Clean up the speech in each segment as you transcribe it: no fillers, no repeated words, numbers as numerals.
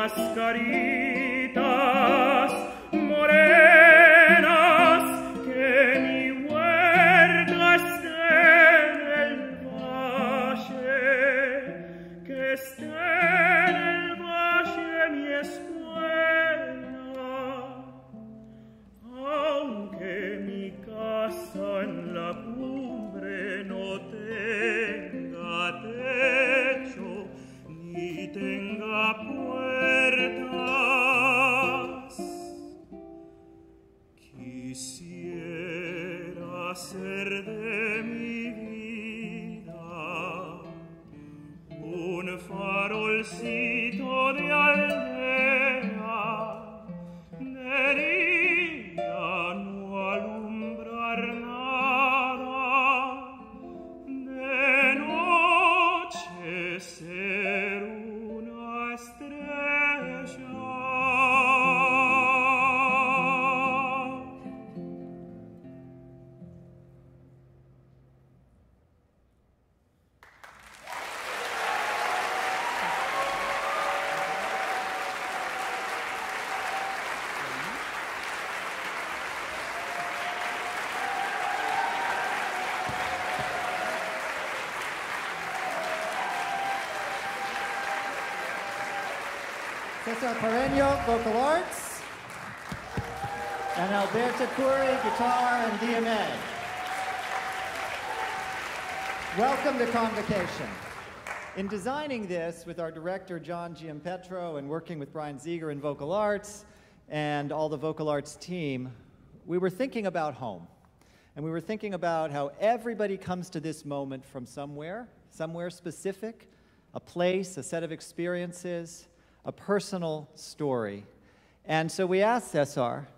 las caritas morenas, que mi huerta esté en el valle, que esté en el valle mi escuela, aunque mi casa en la cumbre no tenga techo ni tenga puertas. Quisiera ser de mi vida un farolcito de aldea, de día no alumbrar nada, de noche ser una estrella. Cesar Pareño, vocal arts, and Alberta Curry, guitar and DMA. Welcome to Convocation. In designing this with our director, John Giampetro, and working with Brian Ziegler in vocal arts and all the vocal arts team, we were thinking about home. And we were thinking about how everybody comes to this moment from somewhere specific, a place, a set of experiences, a personal story. And so we asked Cesar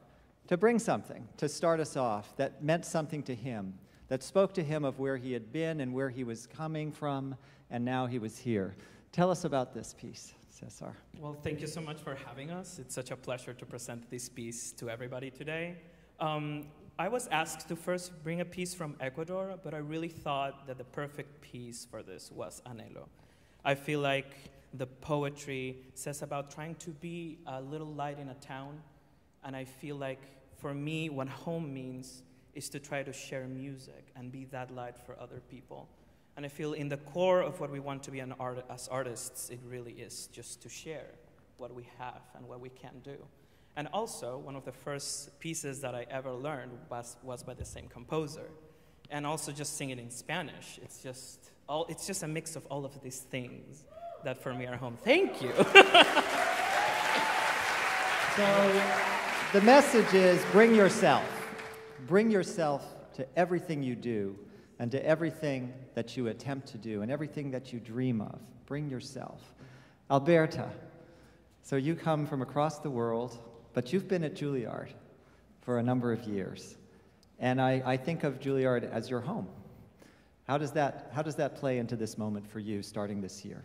to bring something to start us off that meant something to him, that spoke to him of where he had been and where he was coming from, and now he was here. Tell us about this piece, Cesar. Well, thank you so much for having us. It's such a pleasure to present this piece to everybody today. I was asked to first bring a piece from Ecuador, but I really thought that the perfect piece for this was Anhelo. I feel like the poetry says about trying to be a little light in a town, and I feel like for me, what home means is to try to share music and be that light for other people. And I feel in the core of what we want to be as artists, it really is just to share what we have and what we can do. And also, one of the first pieces that I ever learned was by the same composer. And also just singing in Spanish. It's just a mix of all of these things that for me are home. Thank you. So the message is bring yourself. Bring yourself to everything you do and to everything that you attempt to do and everything that you dream of. Bring yourself. Alberta, so you come from across the world, but you've been at Juilliard for a number of years. And I think of Juilliard as your home. How does that play into this moment for you starting this year?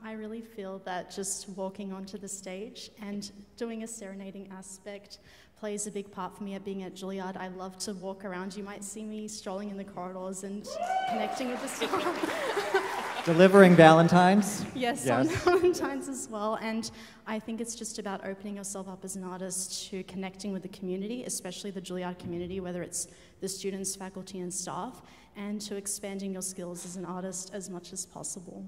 I really feel that just walking onto the stage and doing a serenading aspect plays a big part for me at being at Juilliard. I love to walk around. You might see me strolling in the corridors and connecting with the staff. Delivering Valentines? Yes, on Valentines as well. And I think it's just about opening yourself up as an artist to connecting with the community, especially the Juilliard community, whether it's the students, faculty, and staff, and to expanding your skills as an artist as much as possible.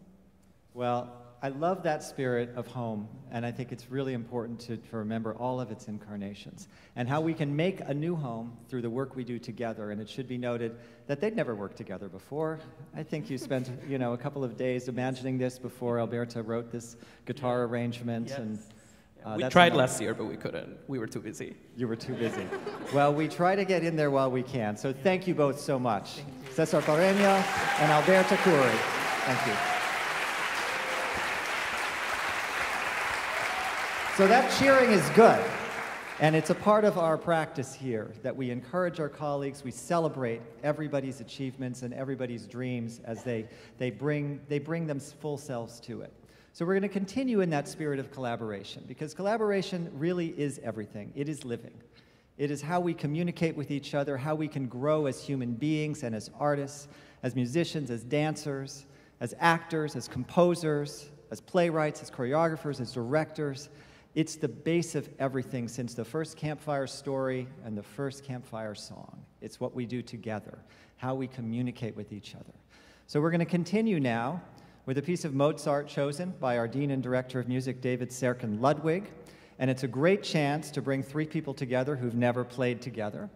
Well, I love that spirit of home, and I think it's really important to remember all of its incarnations and how we can make a new home through the work we do together. And it should be noted that they'd never worked together before. I think you spent, a couple of days imagining this before Alberta wrote this guitar arrangement. Yes. And we tried last year, but we couldn't. We were too busy. You were too busy. Well, we try to get in there while we can. So thank you both so much. Cesar Pareño and Alberta Curry. Thank you. So that cheering is good, and it's a part of our practice here, that we encourage our colleagues, we celebrate everybody's achievements and everybody's dreams as they bring them full selves to it. So we're going to continue in that spirit of collaboration, because collaboration really is everything. It is living. It is how we communicate with each other, how we can grow as human beings and as artists, as musicians, as dancers, as actors, as composers, as playwrights, as choreographers, as directors. It's the base of everything since the first campfire story and the first campfire song. It's what we do together, how we communicate with each other. So we're going to continue now with a piece of Mozart chosen by our Dean and Director of Music, David Serkin Ludwig. And it's a great chance to bring three people together who've never played together,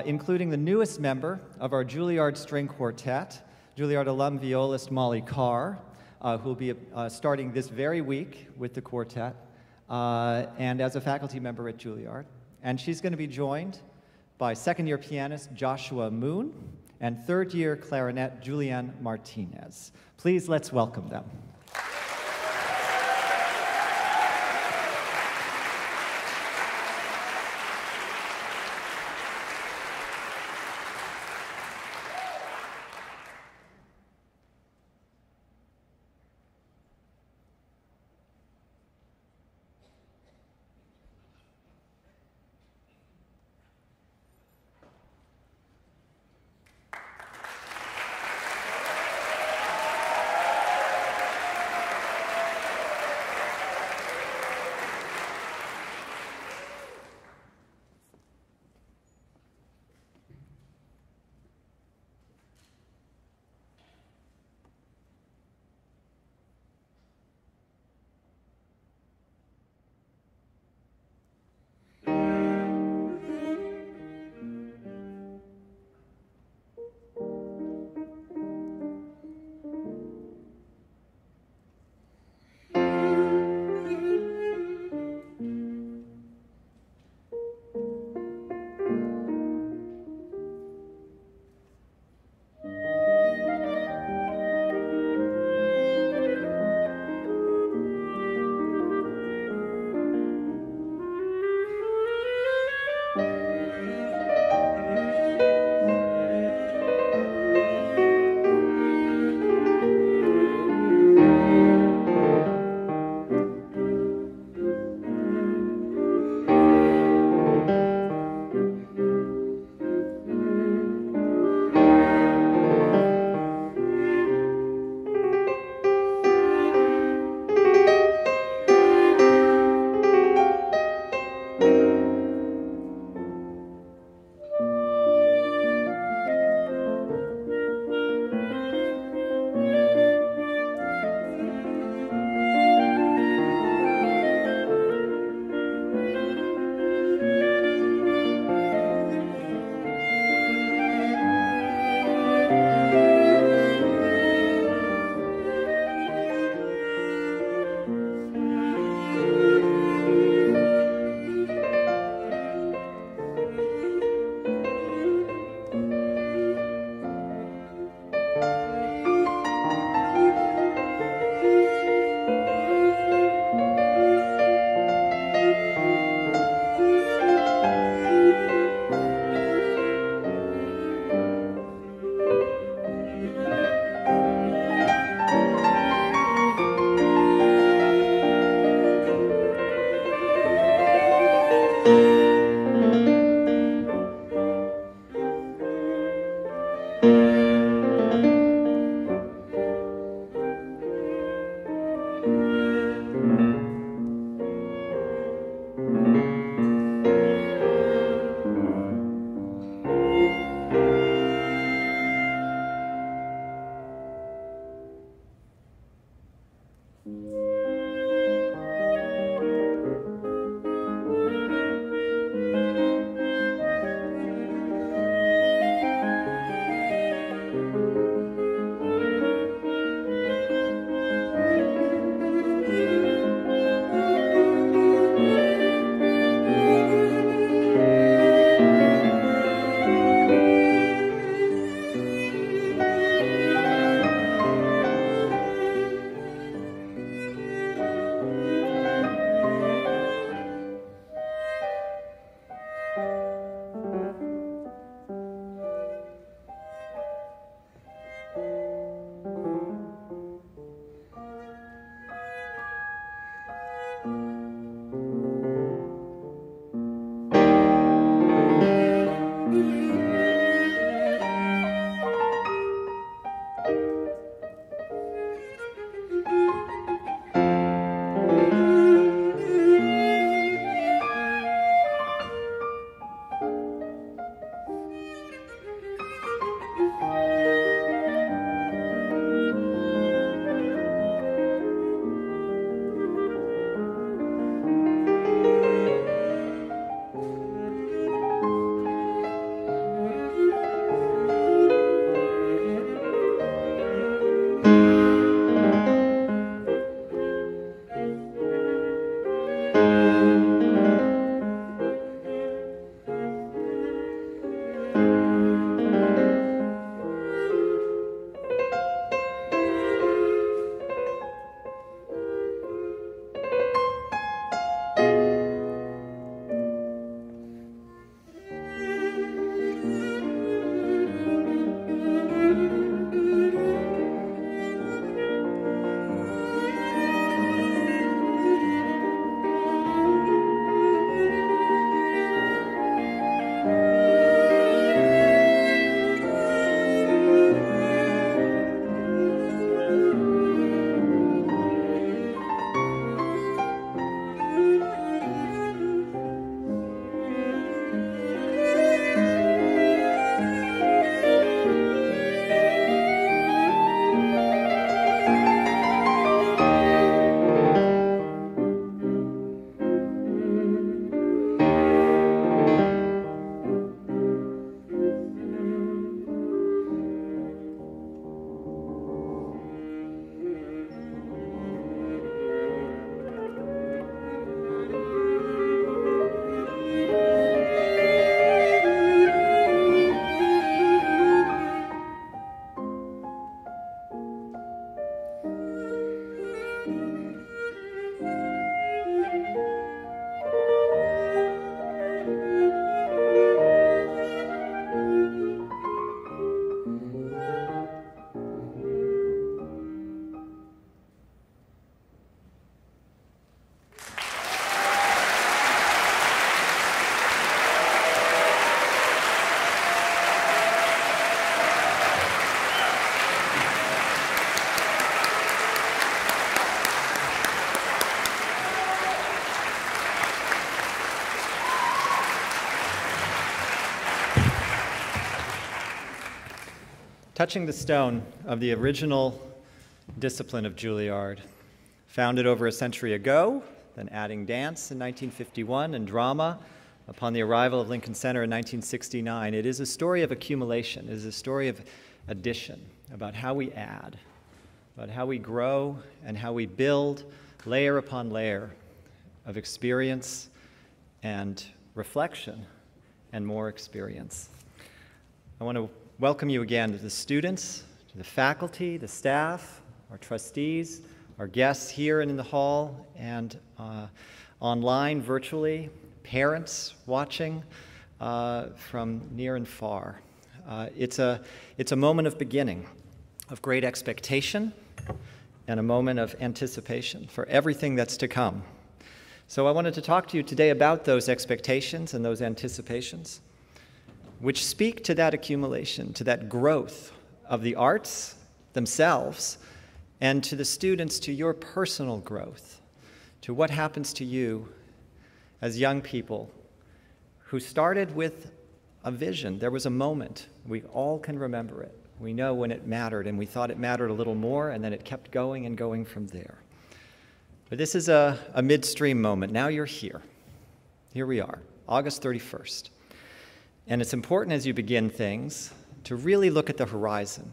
including the newest member of our Juilliard String Quartet, Juilliard alum violist Molly Carr, who will be starting this very week with the quartet and as a faculty member at Juilliard. And she's going to be joined by second-year pianist Joshua Moon and third-year clarinet Julian Martinez. Please, let's welcome them. touching the stone of the original discipline of Juilliard, founded over a century ago, then adding dance in 1951 and drama upon the arrival of Lincoln Center in 1969. It is a story of accumulation. It is a story of addition, about how we add, about how we grow and how we build layer upon layer of experience and reflection and more experience. I want to welcome you again to the students, to the faculty, the staff, our trustees, our guests here and in the hall, and online, virtually, parents watching from near and far. It's a moment of beginning, of great expectation, and a moment of anticipation for everything that's to come. So I wanted to talk to you today about those expectations and those anticipations, which speak to that accumulation, to that growth of the arts themselves, and to the students, to your personal growth, to what happens to you as young people who started with a vision. There was a moment. We all can remember it. We know when it mattered, and we thought it mattered a little more, and then it kept going and going from there. But this is a midstream moment. Now you're here. Here we are, August 31st. And it's important as you begin things to really look at the horizon.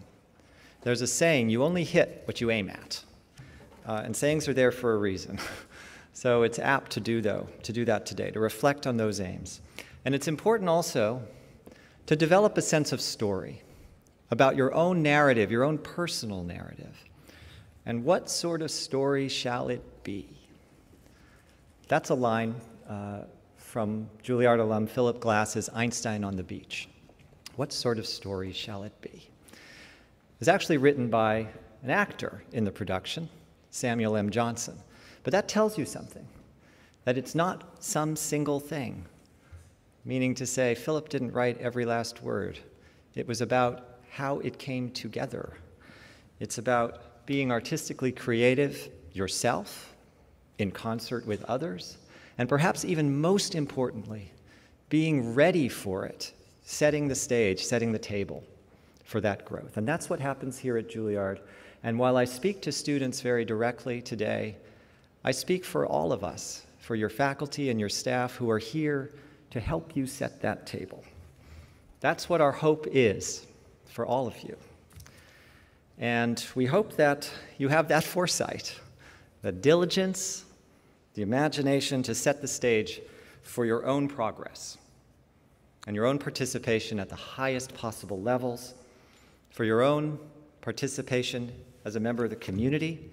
There's a saying, you only hit what you aim at. And sayings are there for a reason. So it's apt to do that today, to reflect on those aims. And it's important also to develop a sense of story about your own narrative, your own personal narrative. And what sort of story shall it be? That's a line from Juilliard alum Philip Glass's Einstein on the Beach. What sort of story shall it be? It was actually written by an actor in the production, Samuel M. Johnson. But that tells you something, that it's not some single thing, meaning to say Philip didn't write every last word. It was about how it came together. It's about being artistically creative yourself, in concert with others, and perhaps even most importantly, being ready for it, setting the stage, setting the table for that growth. And that's what happens here at Juilliard. And while I speak to students very directly today, I speak for all of us, for your faculty and your staff who are here to help you set that table. That's what our hope is for all of you. And we hope that you have that foresight, the diligence, the imagination to set the stage for your own progress and your own participation at the highest possible levels, for your own participation as a member of the community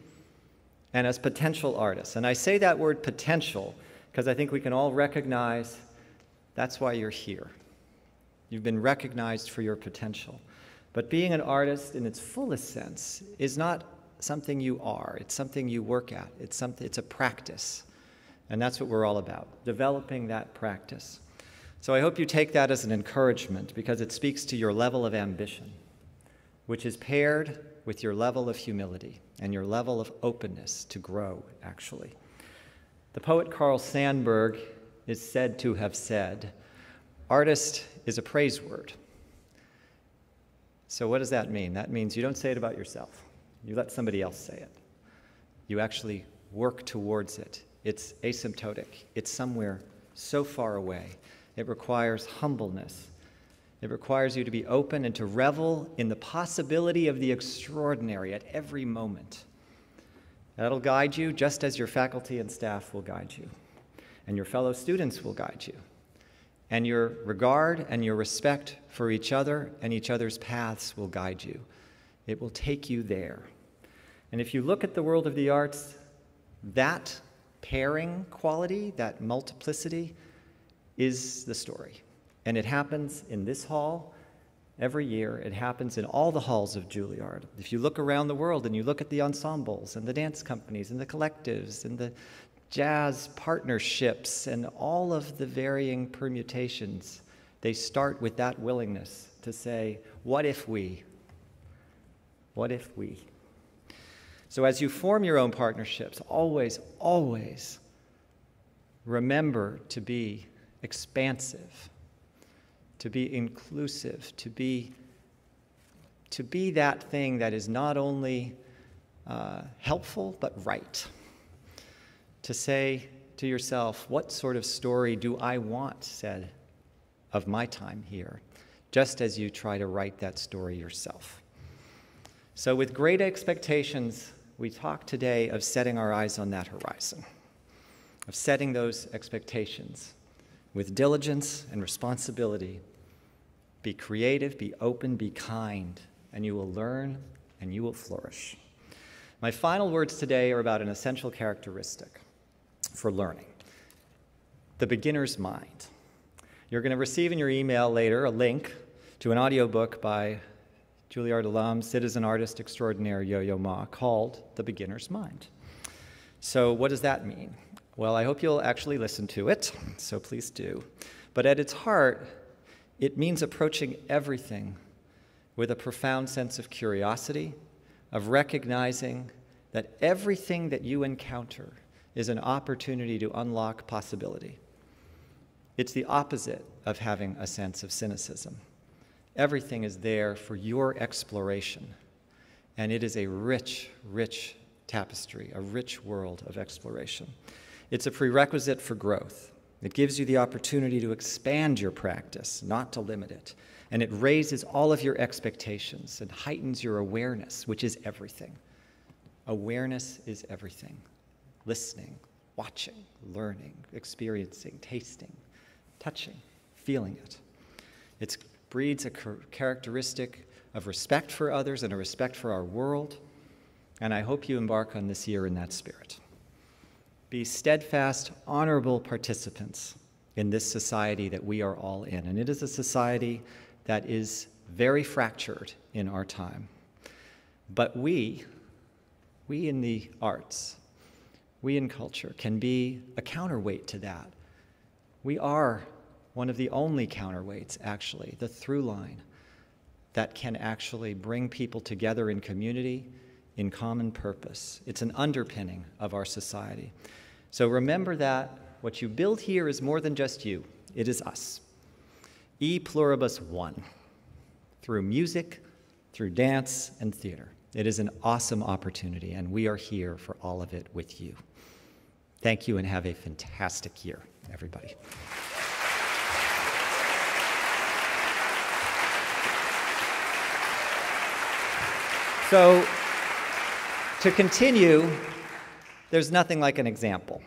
and as potential artists. And I say that word potential because I think we can all recognize that's why you're here. You've been recognized for your potential. But being an artist in its fullest sense is not something you are. It's something you work at. It's a practice. And that's what we're all about, developing that practice. So I hope you take that as an encouragement because it speaks to your level of ambition, which is paired with your level of humility and your level of openness to grow, actually. The poet Carl Sandburg is said to have said, "Artist is a praise word." So what does that mean? That means you don't say it about yourself. You let somebody else say it. You actually work towards it. It's asymptotic. It's somewhere so far away. It requires humbleness. It requires you to be open and to revel in the possibility of the extraordinary at every moment. That'll guide you just as your faculty and staff will guide you, and your fellow students will guide you. And your regard and your respect for each other and each other's paths will guide you. It will take you there. And if you look at the world of the arts, that pairing quality, that multiplicity, is the story. And it happens in this hall every year. It happens in all the halls of Juilliard. If you look around the world and you look at the ensembles and the dance companies and the collectives and the jazz partnerships and all of the varying permutations, they start with that willingness to say, what if we? What if we? So as you form your own partnerships, always, always remember to be expansive, to be inclusive, to be to be that thing that is not only helpful, but right. To say to yourself, what sort of story do I want said of my time here, just as you try to write that story yourself. So with great expectations, we talk today of setting our eyes on that horizon, of setting those expectations with diligence and responsibility. Be creative, be open, be kind, and you will learn and you will flourish. My final words today are about an essential characteristic for learning: the beginner's mind. You're going to receive in your email later a link to an audiobook by Juilliard alum, citizen artist extraordinaire Yo-Yo Ma called The Beginner's Mind. So what does that mean? Well, I hope you'll actually listen to it, so please do. But at its heart, it means approaching everything with a profound sense of curiosity, of recognizing that everything that you encounter is an opportunity to unlock possibility. It's the opposite of having a sense of cynicism. Everything is there for your exploration, and it is a rich, rich tapestry, a rich world of exploration. It's a prerequisite for growth. It gives you the opportunity to expand your practice, not to limit it, and it raises all of your expectations and heightens your awareness, which is everything. Awareness is everything. Listening, watching, learning, experiencing, tasting, touching, feeling it. It breeds a characteristic of respect for others and a respect for our world, and I hope you embark on this year in that spirit. Be steadfast, honorable participants in this society that we are all in, and it is a society that is very fractured in our time. But we in the arts, we in culture, can be a counterweight to that. We are one of the only counterweights, actually, the through line that can actually bring people together in community, in common purpose. It's an underpinning of our society. So remember that what you build here is more than just you. It is us. E pluribus one, through music, through dance, and theater. It is an awesome opportunity, and we are here for all of it with you. Thank you, and have a fantastic year, everybody. So, to continue, there's nothing like an example,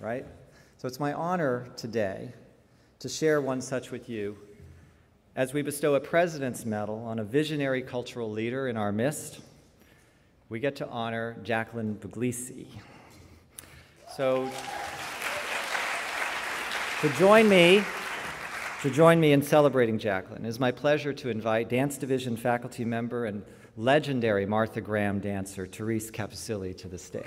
right? So it's my honor today to share one such with you as we bestow a President's Medal on a visionary cultural leader in our midst. We get to honor Jacqueline Puglisi. So to join me in celebrating Jacqueline, it is my pleasure to invite Dance Division faculty member and legendary Martha Graham dancer Therese Capicilli to the stage.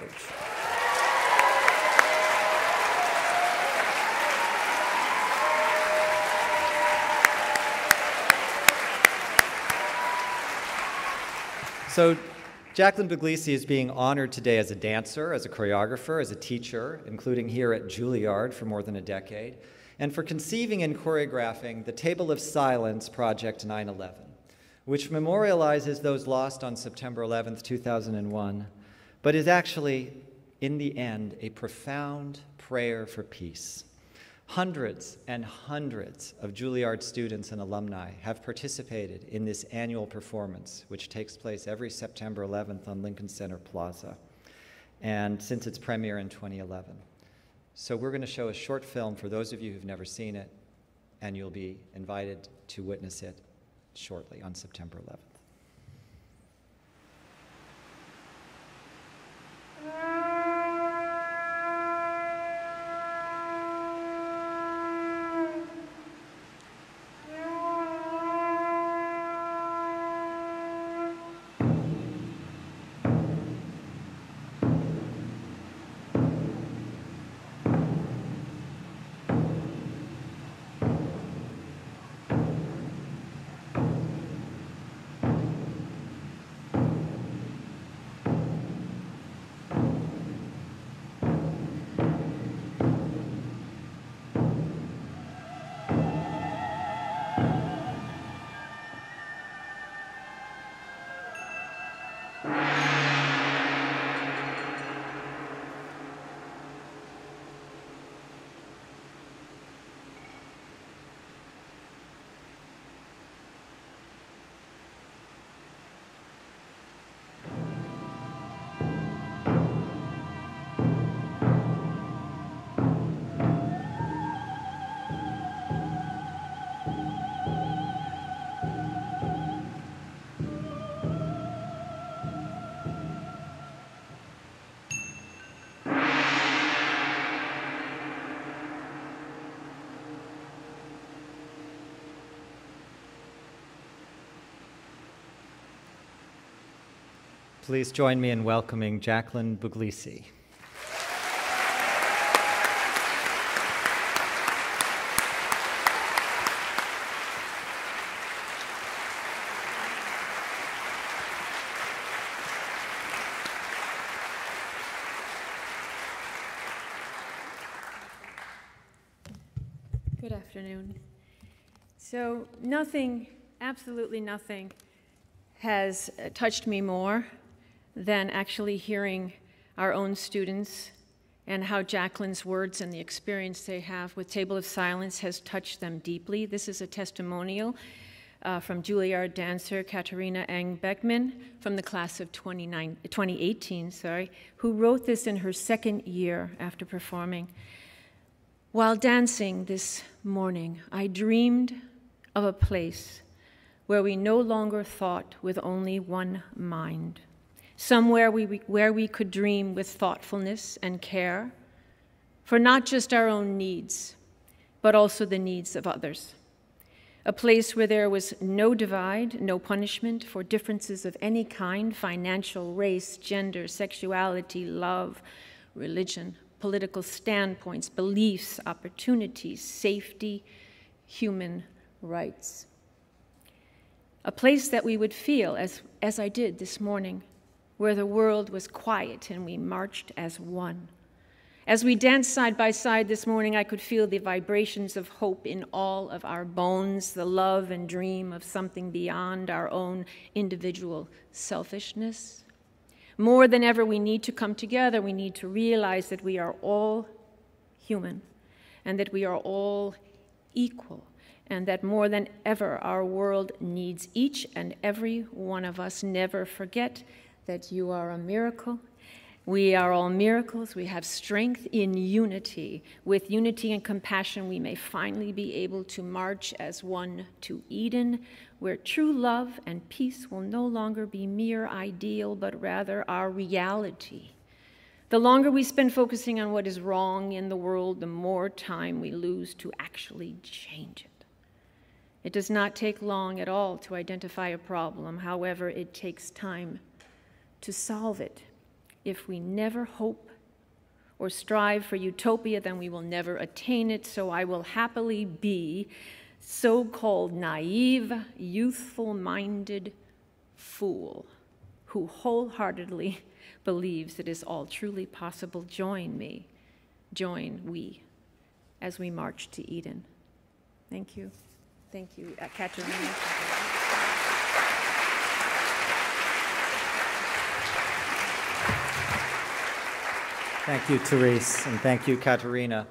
So Jacqueline Puglisi is being honored today as a dancer, as a choreographer, as a teacher, including here at Juilliard for more than a decade, and for conceiving and choreographing the Table of Silence Project 9/11, which memorializes those lost on September 11th, 2001, but is actually, in the end, a profound prayer for peace. Hundreds and hundreds of Juilliard students and alumni have participated in this annual performance, which takes place every September 11th on Lincoln Center Plaza, and since its premiere in 2011. So we're going to show a short film for those of you who've never seen it, and you'll be invited to witness it shortly on September 11th. Please join me in welcoming Jacqueline Puglisi. Good afternoon. So nothing, absolutely nothing, has touched me more than actually hearing our own students and how Jacqueline's words and the experience they have with Table of Silence has touched them deeply. This is a testimonial from Juilliard dancer Katarina Eng-Beckman from the class of 2018, who wrote this in her second year after performing. While dancing this morning, I dreamed of a place where we no longer thought with only one mind, somewhere where we could dream with thoughtfulness and care for not just our own needs, but also the needs of others. A place where there was no divide, no punishment for differences of any kind, financial, race, gender, sexuality, love, religion, political standpoints, beliefs, opportunities, safety, human rights. A place that we would feel, as I did this morning, where the world was quiet and we marched as one. As we danced side by side this morning, I could feel the vibrations of hope in all of our bones, the love and dream of something beyond our own individual selfishness. More than ever, we need to come together. We need to realize that we are all human and that we are all equal, and that more than ever, our world needs each and every one of us. Never forget that you are a miracle. We are all miracles. We have strength in unity. With unity and compassion, we may finally be able to march as one to Eden, where true love and peace will no longer be mere ideal, but rather our reality. The longer we spend focusing on what is wrong in the world, the more time we lose to actually change it. It does not take long at all to identify a problem. However, it takes time to solve it. If we never hope or strive for utopia, then we will never attain it. So I will happily be so-called naive, youthful-minded fool who wholeheartedly believes it is all truly possible. Join me, join we, as we march to Eden. Thank you. Thank you, Katarina. Thank you, Therese, and thank you, Katarina.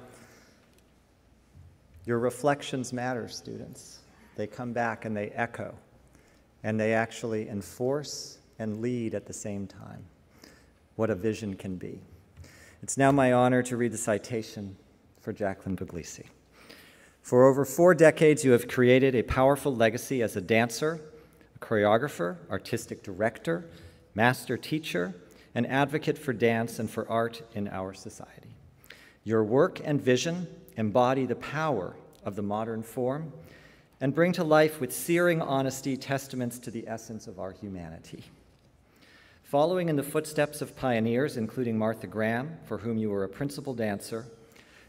Your reflections matter, students. They come back and they echo, and they actually enforce and lead at the same time. What a vision can be. It's now my honor to read the citation for Jacqueline Puglisi. For over 4 decades, you have created a powerful legacy as a dancer, a choreographer, artistic director, master teacher, an advocate for dance and for art in our society. Your work and vision embody the power of the modern form and bring to life with searing honesty testaments to the essence of our humanity. Following in the footsteps of pioneers, including Martha Graham, for whom you were a principal dancer,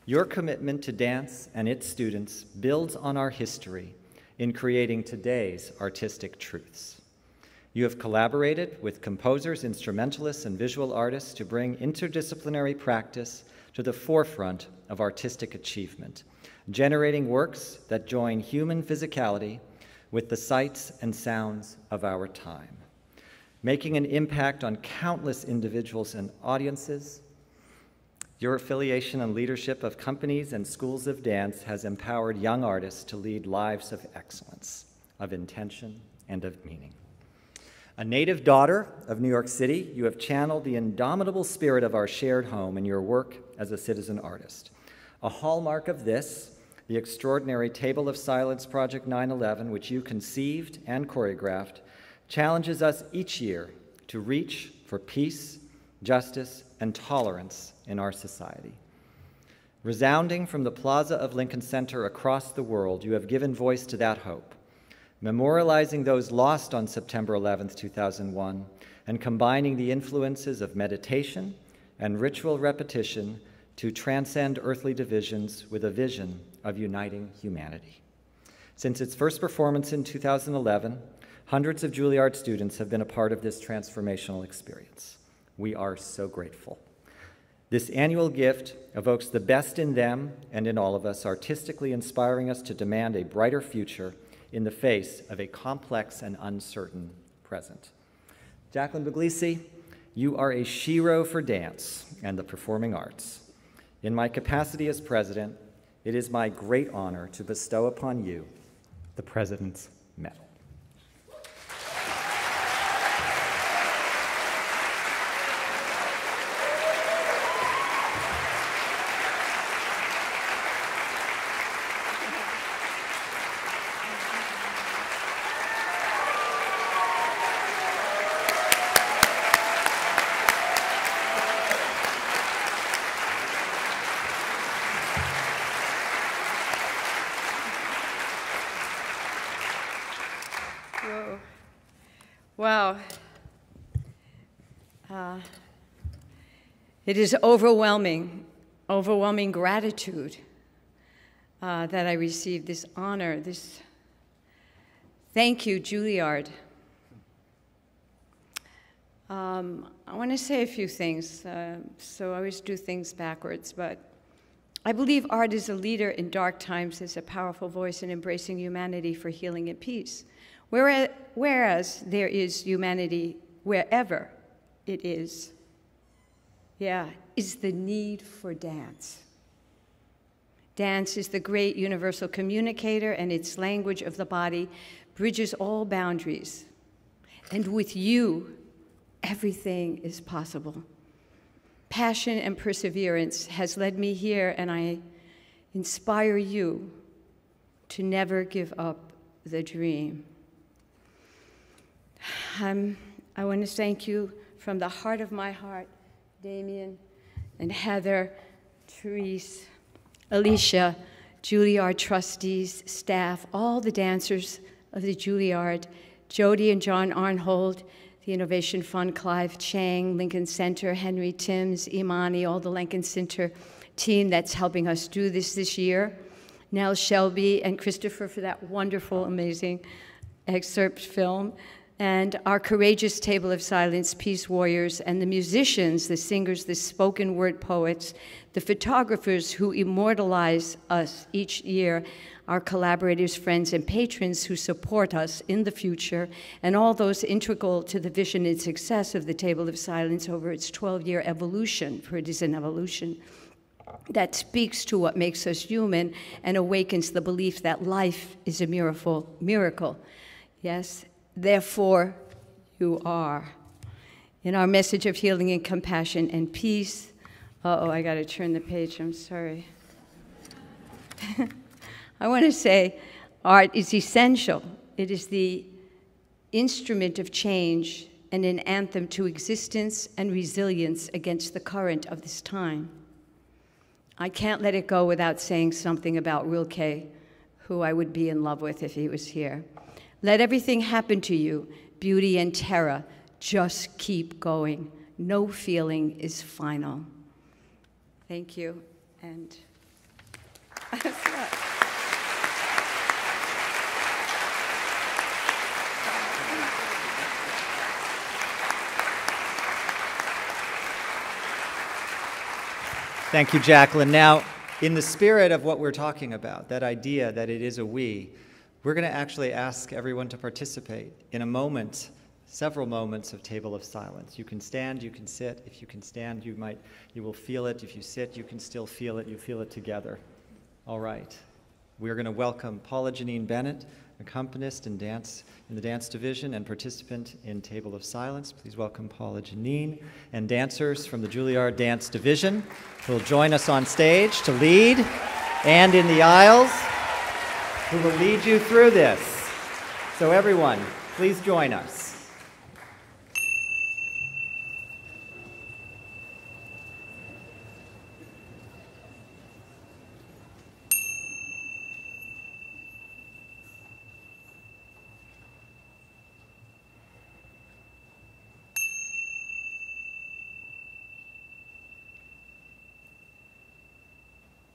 your commitment to dance and its students builds on our history in creating today's artistic truths. You have collaborated with composers, instrumentalists, and visual artists to bring interdisciplinary practice to the forefront of artistic achievement, generating works that join human physicality with the sights and sounds of our time, making an impact on countless individuals and audiences. Your affiliation and leadership of companies and schools of dance has empowered young artists to lead lives of excellence, of intention, and of meaning. A native daughter of New York City, you have channeled the indomitable spirit of our shared home in your work as a citizen artist. A hallmark of this, the extraordinary Table of Silence Project 9/11, which you conceived and choreographed, challenges us each year to reach for peace, justice, and tolerance in our society. Resounding from the plaza of Lincoln Center across the world, you have given voice to that hope, memorializing those lost on September 11th, 2001, and combining the influences of meditation and ritual repetition to transcend earthly divisions with a vision of uniting humanity. Since its first performance in 2011, hundreds of Juilliard students have been a part of this transformational experience. We are so grateful. This annual gift evokes the best in them and in all of us, artistically inspiring us to demand a brighter future in the face of a complex and uncertain present. Jacqueline Puglisi, you are a shero for dance and the performing arts. In my capacity as president, it is my great honor to bestow upon you the President's Medal. Whoa. Wow. It is overwhelming gratitude that I received this honor, this thank you, Juilliard. I want to say a few things, so I always do things backwards, but I believe art is a leader in dark times, is a powerful voice in embracing humanity for healing and peace. Whereas there is humanity wherever it is, is the need for dance. Dance is the great universal communicator, and its language of the body bridges all boundaries. And with you, everything is possible. Passion and perseverance has led me here, and I inspire you to never give up the dream. I want to thank you from the heart of my heart, Damien and Heather, Therese, Alicia, Juilliard trustees, staff, all the dancers of the Juilliard, Jody and John Arnhold, the Innovation Fund, Clive Chang, Lincoln Center, Henry Timms, Imani, all the Lincoln Center team that's helping us do this year, Nell Shelby and Christopher for that wonderful, amazing excerpt film, and our courageous Table of Silence peace warriors, and the musicians, the singers, the spoken word poets, the photographers who immortalize us each year, our collaborators, friends, and patrons who support us in the future, and all those integral to the vision and success of the Table of Silence over its 12-year evolution, for it is an evolution that speaks to what makes us human and awakens the belief that life is a miracle. Yes, therefore you are. In our message of healing and compassion and peace, I gotta turn the page, I'm sorry. I want to say art is essential. It is the instrument of change and an anthem to existence and resilience against the current of this time. I can't let it go without saying something about Rilke, who I would be in love with if he was here. Let everything happen to you, beauty and terror. Just keep going. No feeling is final. Thank you, and Thank you, Jacqueline. Now, in the spirit of what we're talking about, that idea that it is a we, we're going to actually ask everyone to participate in a moment, several moments of Table of Silence. You can stand, you can sit. If you can stand, you will feel it. If you sit, you can still feel it. You feel it together. All right. We're going to welcome Paula Janine Bennett, accompanist in the dance division and participant in Table of Silence. Please welcome Paula Janine and dancers from the Juilliard Dance Division who will join us on stage to lead, and in the aisles who will lead you through this. So everyone, please join us.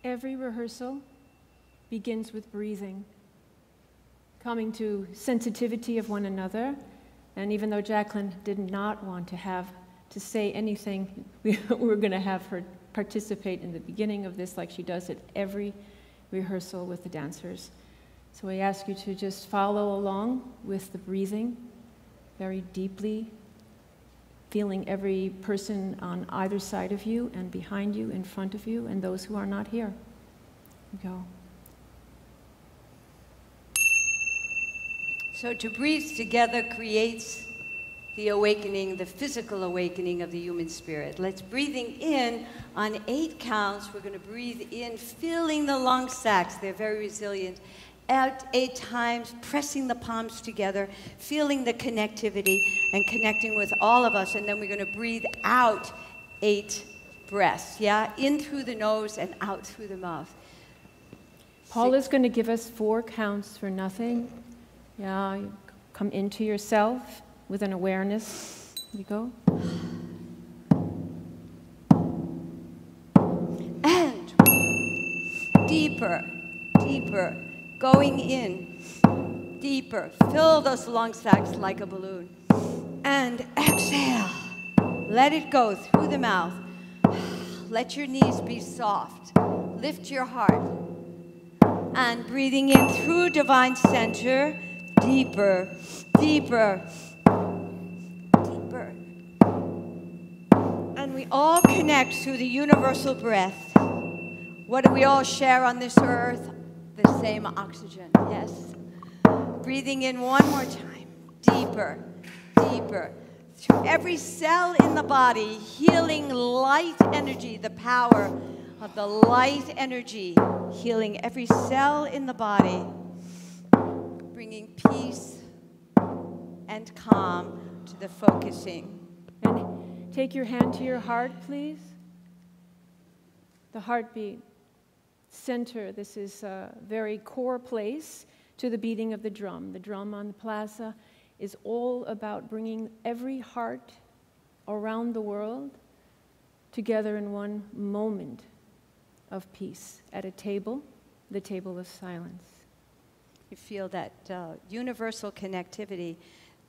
every rehearsal begins with breathing, coming to sensitivity of one another. And even though Jacqueline did not want to say anything, we were going to have her participate in the beginning of this like she does at every rehearsal with the dancers. So we ask you to just follow along with the breathing very deeply, feeling every person on either side of you and behind you, in front of you, and those who are not here. Go. So to breathe together creates the awakening, the physical awakening of the human spirit. Let's breathing in on 8 counts. We're going to breathe in, filling the lung sacs. They're very resilient. Out 8 times, pressing the palms together, feeling the connectivity and connecting with all of us. And then we're going to breathe out 8 breaths, yeah? In through the nose and out through the mouth. Paul is going to give us 4 counts for nothing. Yeah, you come into yourself with an awareness. You go. And deeper, deeper, going in, deeper. Fill those lung sacs like a balloon. And exhale. Let it go through the mouth. Let your knees be soft. Lift your heart. And breathing in through divine center, deeper, deeper, deeper. And we all connect through the universal breath. What do we all share on this earth? The same oxygen, yes. Breathing in one more time, deeper, deeper. Through every cell in the body, healing light energy, the power of the light energy, healing every cell in the body, bringing peace and calm to the focusing. And take your hand to your heart, please. The heartbeat center. This is a very core place to the beating of the drum. The drum on the plaza is all about bringing every heart around the world together in one moment of peace at a table, the table of silence. You feel that universal connectivity,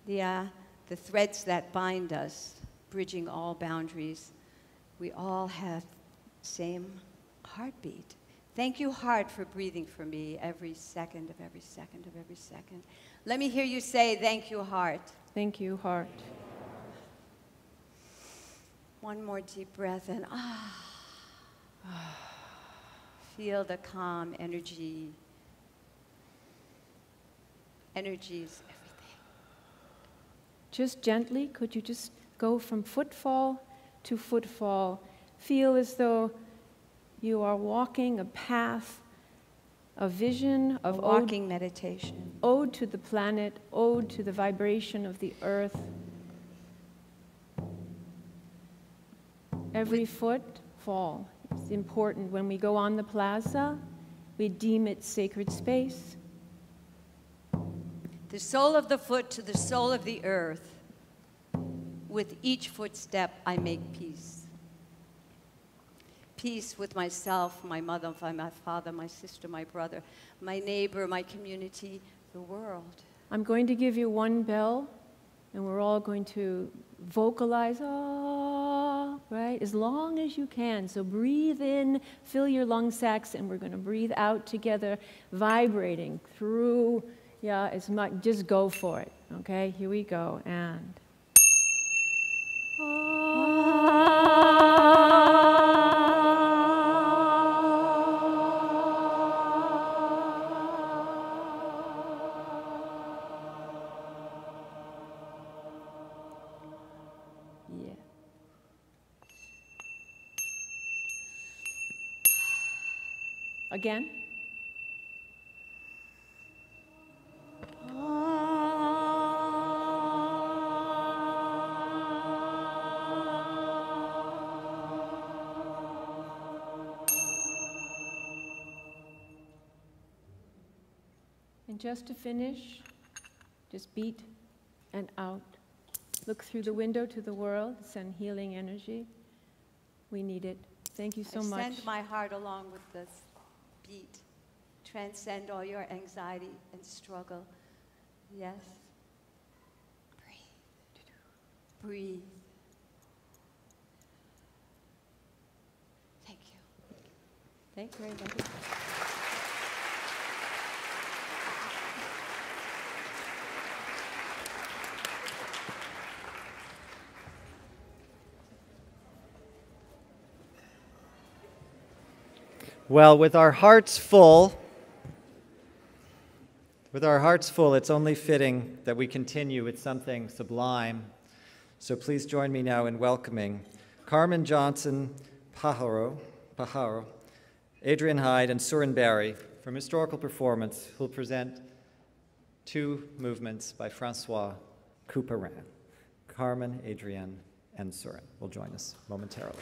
the threads that bind us, bridging all boundaries. We all have the same heartbeat. Thank you, heart, for breathing for me every second of every second of every second. Let me hear you say, thank you, heart. Thank you, heart. One more deep breath and feel the calm energy. Energy is everything. Just gently, could you just go from footfall to footfall? Feel as though you are walking a path, a vision of walking meditation. Ode to the planet, ode to the vibration of the earth. Every footfall is important. When we go on the plaza, we deem it sacred space. The sole of the foot to the sole of the earth. With each footstep, I make peace. Peace with myself, my mother, my father, my sister, my brother, my neighbor, my community, the world. I'm going to give you one bell, and we're all going to vocalize, ah, right, as long as you can. So breathe in, fill your lung sacs, and we're going to breathe out together, vibrating through, yeah, as much, just go for it, okay? Here we go, and... Again. And just to finish, just beat and out. Look through the window to the world, send healing energy. We need it. Thank you so much. Send my heart along with this beat. Transcend all your anxiety and struggle. Yes. Breathe. Breathe. Thank you. Thank you, everybody. Well, with our hearts full, it's only fitting that we continue with something sublime. So please join me now in welcoming Carmen Johnson Pajaro, Adrian Hyde, and Surin Barry from Historical Performance, who will present two movements by Francois Couperin. Carmen, Adrian, and Surin will join us momentarily.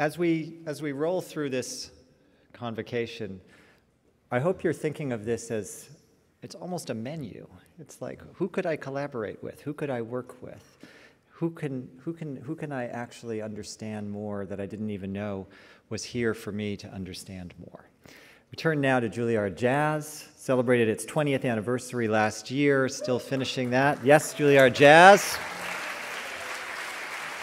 as we roll through this convocation, I hope you're thinking of this as it's almost a menu. It's like, who could I collaborate with? Who could I work with? Who can I actually understand more that I didn't even know was here for me to understand more? We turn now to Juilliard Jazz, celebrated its 20th anniversary last year, still finishing that. Yes, Juilliard Jazz.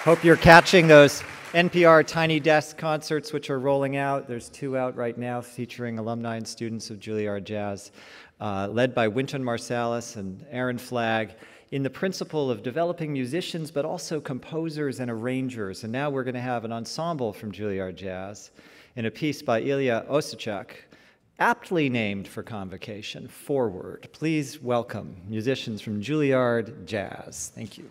Hope you're catching those NPR Tiny Desk concerts, which are rolling out. There's 2 out right now featuring alumni and students of Juilliard Jazz, led by Wynton Marsalis and Aaron Flagg, in the principle of developing musicians, but also composers and arrangers. And now we're going to have an ensemble from Juilliard Jazz in a piece by Ilya Osachek, aptly named for Convocation, Forward. Please welcome musicians from Juilliard Jazz. Thank you.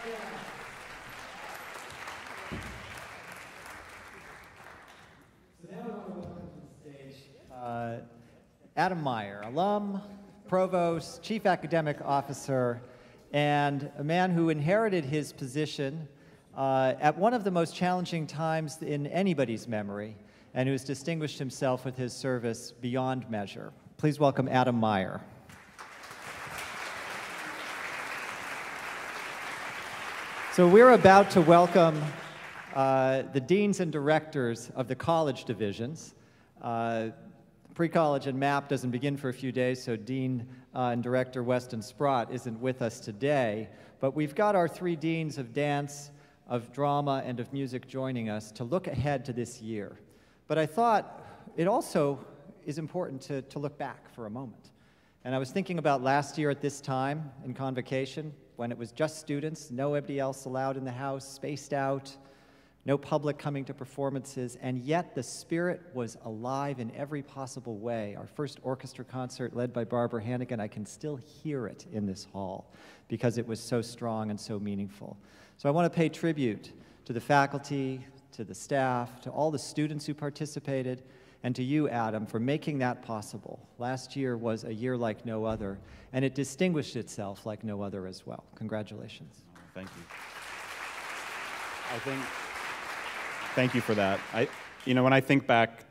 So now we want to welcome to the stage Adam Meyer, alum, provost, chief academic officer, and a man who inherited his position at one of the most challenging times in anybody's memory, and who has distinguished himself with his service beyond measure. Please welcome Adam Meyer. So we're about to welcome the deans and directors of the college divisions. Pre-college and MAP doesn't begin for a few days, so Dean and Director Weston Sprott isn't with us today. But we've got our three deans of dance, of drama, and of music joining us to look ahead to this year. But I thought it also is important to look back for a moment. And I was thinking about last year at this time in Convocation, when it was just students, nobody else allowed in the house, spaced out, no public coming to performances, and yet the spirit was alive in every possible way. Our first orchestra concert led by Barbara Hannigan, I can still hear it in this hall because it was so strong and so meaningful. So I want to pay tribute to the faculty, to the staff, to all the students who participated, and to you, Adam, for making that possible. Last year was a year like no other, and it distinguished itself like no other as well. Congratulations. Thank you. Thank you for that. When I think back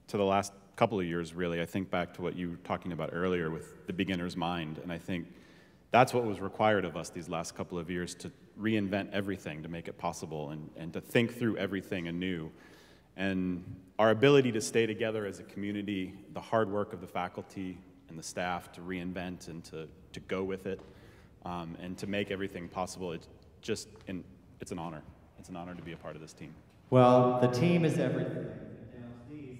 to the last couple of years, really, I think back to what you were talking about earlier with the beginner's mind, and I think that's what was required of us these last couple of years, to reinvent everything to make it possible and to think through everything anew. And our ability to stay together as a community, the hard work of the faculty and the staff to reinvent and to go with it, and to make everything possible, it's an honor. It's an honor to be a part of this team. Well, the team is everything. Now, please,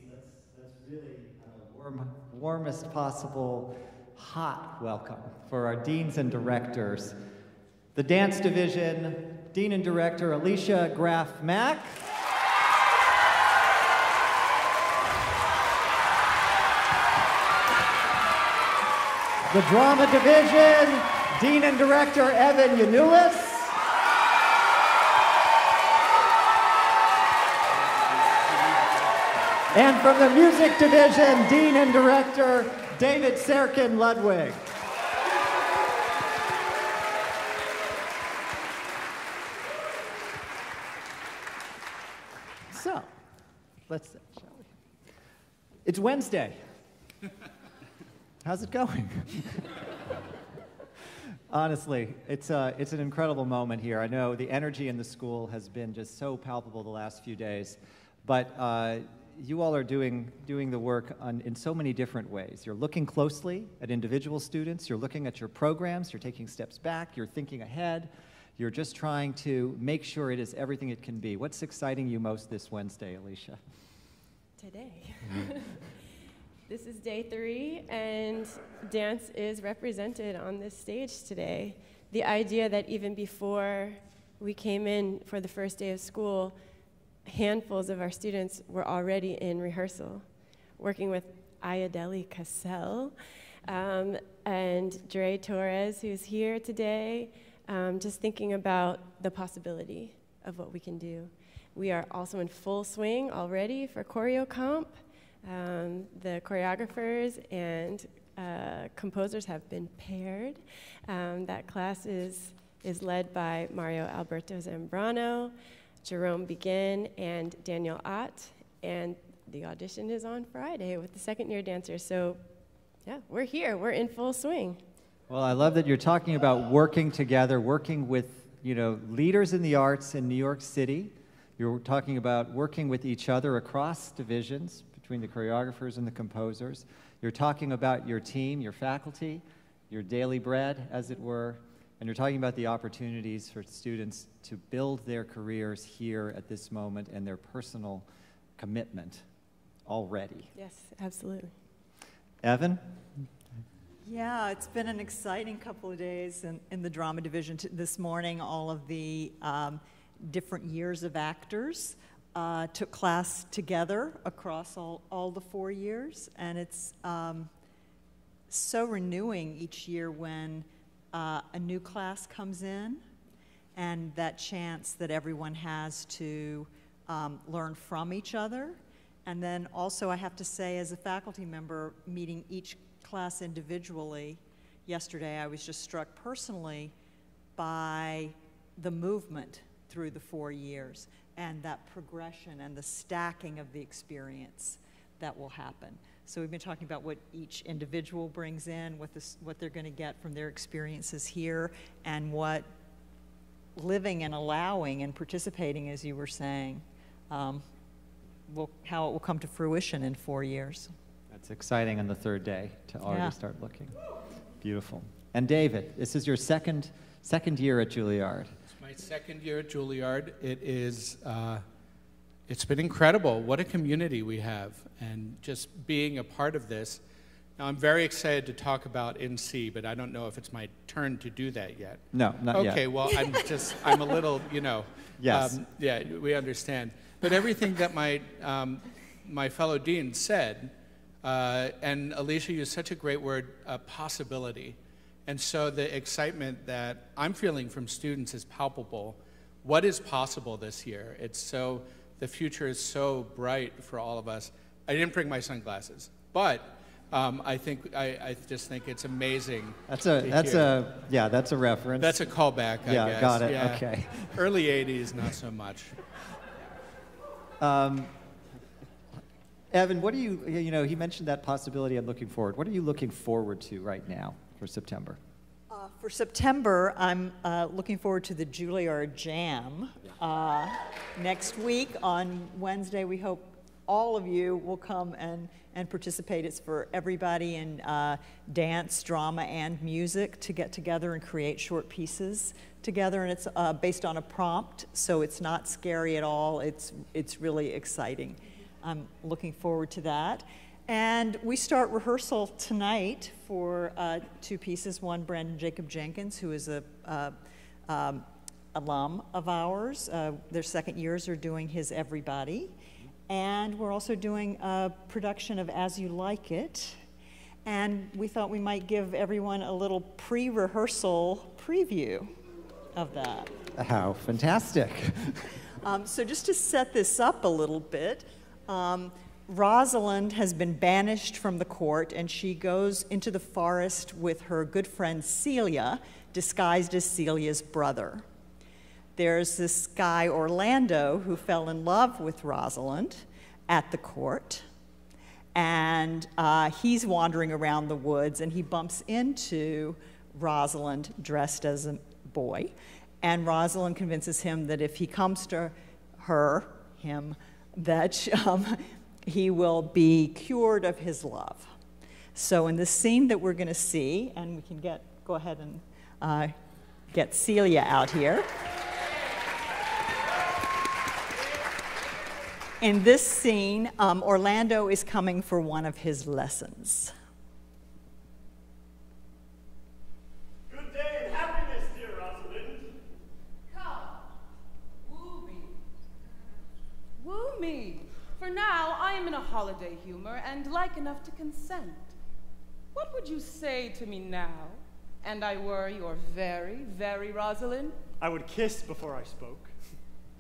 let's really have a warmest possible hot welcome for our deans and directors. The dance division, Dean and Director Alicia Graff-Mack. The drama division, Dean and Director Evan Yanulis. And from the music division, Dean and Director David Serkin Ludwig. So, let's sit, shall we? It's Wednesday. How's it going? Honestly, it's an incredible moment here. I know the energy in the school has been just so palpable the last few days, but you all are doing the work in so many different ways. You're looking closely at individual students, you're looking at your programs, you're taking steps back, you're thinking ahead, you're just trying to make sure it is everything it can be. What's exciting you most this Wednesday, Alicia? Today. This is day 3, and dance is represented on this stage today. The idea that even before we came in for the first day of school, handfuls of our students were already in rehearsal, working with Ayadeli Cassell and Dre Torres, who's here today, just thinking about the possibility of what we can do. We are also in full swing already for Choreo Comp. The choreographers and composers have been paired. That class is led by Mario Alberto Zambrano, Jerome Begin, and Daniel Ott, and the audition is on Friday with the second-year dancers. So, yeah, we're here. We're in full swing. Well, I love that you're talking about working together, working with, leaders in the arts in New York City. You're talking about working with each other across divisions between the choreographers and the composers. You're talking about your team, your faculty, your daily bread, as it were. And you're talking about the opportunities for students to build their careers here at this moment and their personal commitment already. Yes, absolutely. Evan? Yeah, it's been an exciting couple of days in the drama division this morning. All of the different years of actors took class together across all the 4 years. And it's so renewing each year when a new class comes in and that chance that everyone has to learn from each other. And then also, I have to say, as a faculty member, meeting each class individually, yesterday I was just struck personally by the movement through the 4 years and that progression and the stacking of the experience that will happen. So we've been talking about what each individual brings in, what they're going to get from their experiences here, and what living and allowing and participating, as you were saying, how it will come to fruition in 4 years. That's exciting on the third day to already start looking. Beautiful. And David, this is your second year at Juilliard. It's my second year at Juilliard. It's been incredible. What a community we have, and just being a part of this. Now, I'm very excited to talk about NC, but I don't know if it's my turn to do that yet. No, not yet. Okay, well, I'm a little, Yes. Yeah, we understand. But everything that my fellow dean said, and Alicia used such a great word, possibility. And so the excitement that I'm feeling from students is palpable. What is possible this year? The future is so bright for all of us. I didn't bring my sunglasses, but I just think it's amazing. That's a reference. That's a callback, I guess. Got it. Yeah. Okay. Early 80s, not so much. Evan, what do he mentioned that possibility of looking forward. What are you looking forward to right now for September? For September, I'm looking forward to the Juilliard Jam. Next week on Wednesday, we hope all of you will come and participate. It's for everybody in dance, drama, and music to get together and create short pieces together. And it's based on a prompt, so it's not scary at all. It's really exciting. I'm looking forward to that. And we start rehearsal tonight for 2 pieces. One, Brandon Jacob Jenkins, who is a alum of ours. Their second years are doing his Everybody. And we're also doing a production of As You Like It. And we thought we might give everyone a little pre-rehearsal preview of that. How fantastic. So just to set this up a little bit, Rosalind has been banished from the court, and she goes into the forest with her good friend Celia, disguised as Celia's brother. There's this guy, Orlando, who fell in love with Rosalind at the court, and he's wandering around the woods, and he bumps into Rosalind dressed as a boy, and Rosalind convinces him that if he comes to him, that he will be cured of his love. So in the scene that we're going to see, and we can go ahead and get Celia out here. In this scene, Orlando is coming for one of his lessons. Good day and happiness, dear Rosalind. Come, woo me. Woo me. For now, I am in a holiday humor and like enough to consent. What would you say to me now, and I were your very, very Rosalind? I would kiss before I spoke.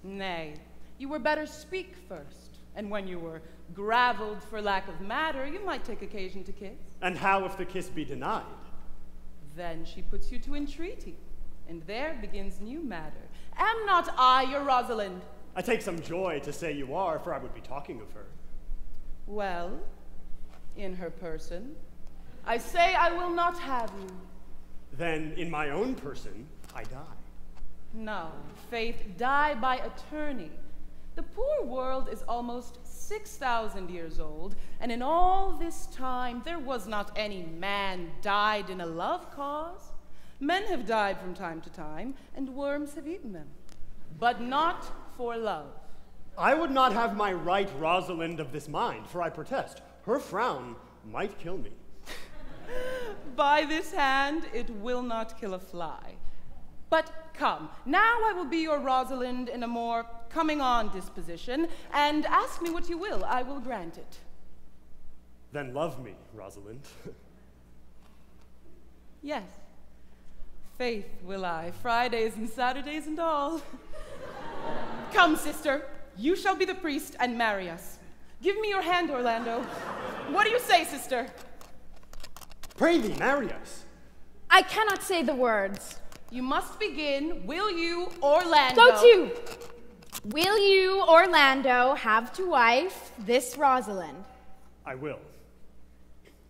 Nay, you were better speak first, and when you were gravelled for lack of matter, you might take occasion to kiss. And how if the kiss be denied? Then she puts you to entreaty, and there begins new matter. Am not I your Rosalind? I take some joy to say you are, for I would be talking of her. Well, in her person, I say I will not have you. Then, in my own person, I die. No, faith, die by attorney. The poor world is almost 6,000 years old, and in all this time there was not any man died in a love cause. Men have died from time to time, and worms have eaten them, but not for love. I would not have my right Rosalind of this mind, for I protest, her frown might kill me. By this hand, it will not kill a fly. But come, now I will be your Rosalind in a more coming-on disposition, and ask me what you will, I will grant it. Then love me, Rosalind. Yes. Faith will I, Fridays and Saturdays and all. Come, sister, you shall be the priest and marry us. Give me your hand, Orlando. What do you say, sister? Pray thee, marry us. I cannot say the words. You must begin, will you, Orlando? Go to. Will you, Orlando, have to wife this Rosalind? I will.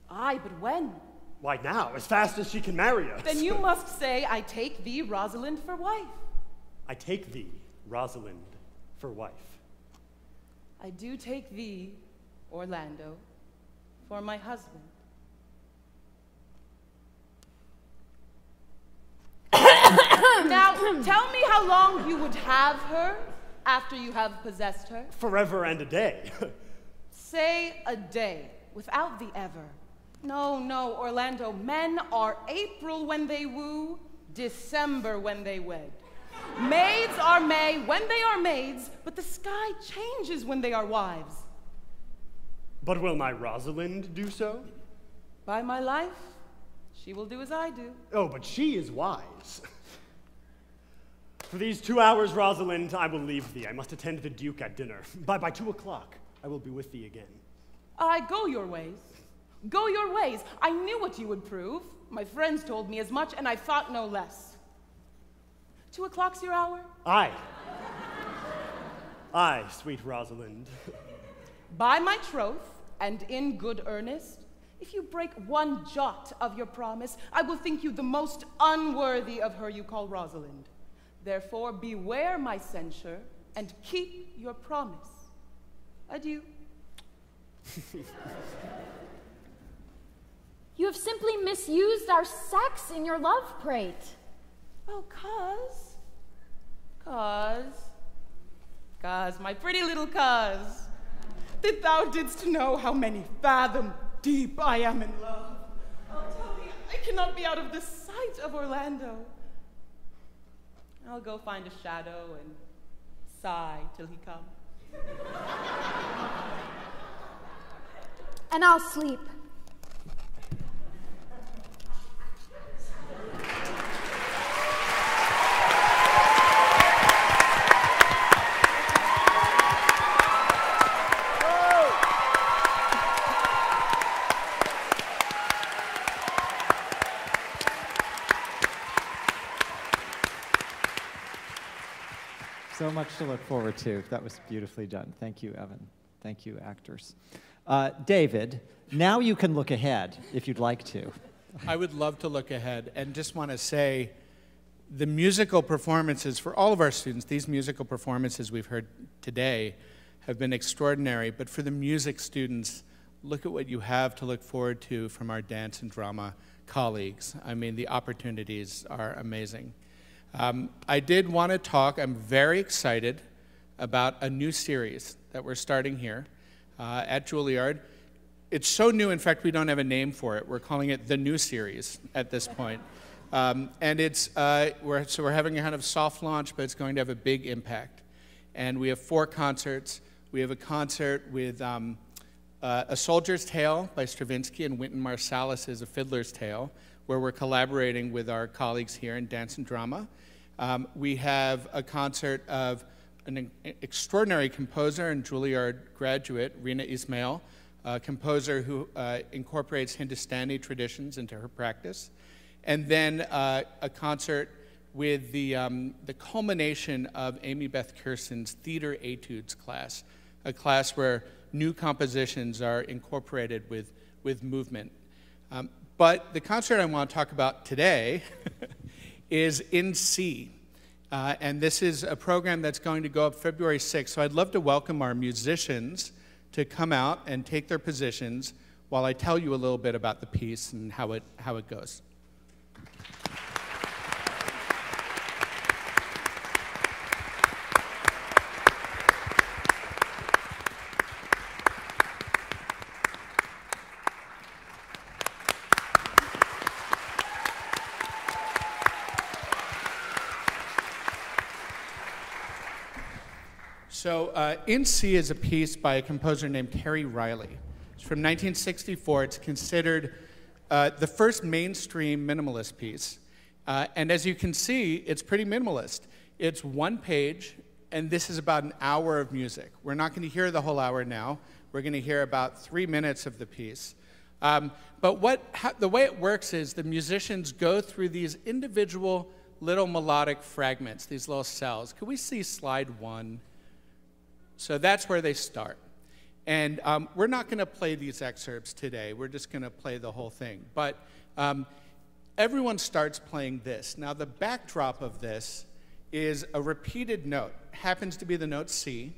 Aye, but when? Why now, as fast as she can marry us. Then you must say, I take thee, Rosalind, for wife. I take thee, Rosalind, for wife. I do take thee, Orlando, for my husband. Now, tell me how long you would have her after you have possessed her. Forever and a day. Say a day, without the ever. No, no, Orlando, men are April when they woo, December when they wed. Maids are May when they are maids, but the sky changes when they are wives. But will my Rosalind do so? By my life, she will do as I do. Oh, but she is wise. For these 2 hours, Rosalind, I will leave thee. I must attend the Duke at dinner. By 2 o'clock, I will be with thee again. Go your ways. Go your ways. I knew what you would prove. My friends told me as much, and I thought no less. 2 o'clock's your hour? Aye. Aye, sweet Rosalind. By my troth, and in good earnest, if you break one jot of your promise, I will think you the most unworthy of her you call Rosalind. Therefore, beware my censure, and keep your promise. Adieu. You have simply misused our sex in your love prate. Oh, cuz, my pretty little cuz, that thou didst know how many fathom deep I am in love. Oh, tell me, I cannot be out of the sight of Orlando. I'll go find a shadow and sigh till he comes. And I'll sleep. So much to look forward to. That was beautifully done. Thank you, Evan. Thank you, actors. David, now you can look ahead if you'd like to. I would love to look ahead and just want to say the musical performances for all of our students, these musical performances we've heard today have been extraordinary, but for the music students, look at what you have to look forward to from our dance and drama colleagues. I mean, the opportunities are amazing. I did want to talk, I'm very excited about a new series that we're starting here at Juilliard. It's so new, in fact, we don't have a name for it. We're calling it the New Series at this point. And it's, we're having a kind of soft launch, but it's going to have a big impact. And we have 4 concerts. We have a concert with A Soldier's Tale by Stravinsky and Wynton Marsalis is A Fiddler's Tale, where we're collaborating with our colleagues here in dance and drama. We have a concert of an extraordinary composer and Juilliard graduate, Rina Ismail, a composer who incorporates Hindustani traditions into her practice. And then a concert with the culmination of Amy Beth Kirsten's Theater Etudes class, a class where new compositions are incorporated with movement. But the concert I want to talk about today is In C. And this is a program that's going to go up February 6th. So I'd love to welcome our musicians to come out and take their positions while I tell you a little bit about the piece and how it goes. So In C is a piece by a composer named Terry Riley. It's from 1964. It's considered the first mainstream minimalist piece. And as you can see, it's pretty minimalist. It's one page, and this is about an hour of music. We're not going to hear the whole hour now. We're going to hear about 3 minutes of the piece. But the way it works is the musicians go through these individual little melodic fragments, these little cells. Could we see slide 1? So that's where they start. And we're not going to play these excerpts today. We're just going to play the whole thing. But everyone starts playing this. Now, the backdrop of this is a repeated note. Happens to be the note C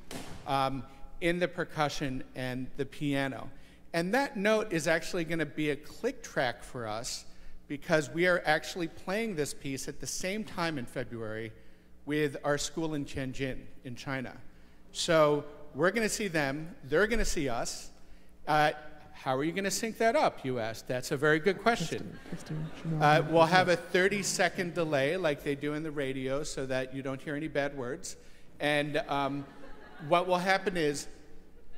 in the percussion and the piano. And that note is actually going to be a click track for us because we are actually playing this piece at the same time in February with our school in Tianjin in China. So we're going to see them, they're going to see us. How are you going to sync that up, you asked? That's a very good question. We'll have a 30-second delay like they do in the radio so that you don't hear any bad words. And what will happen is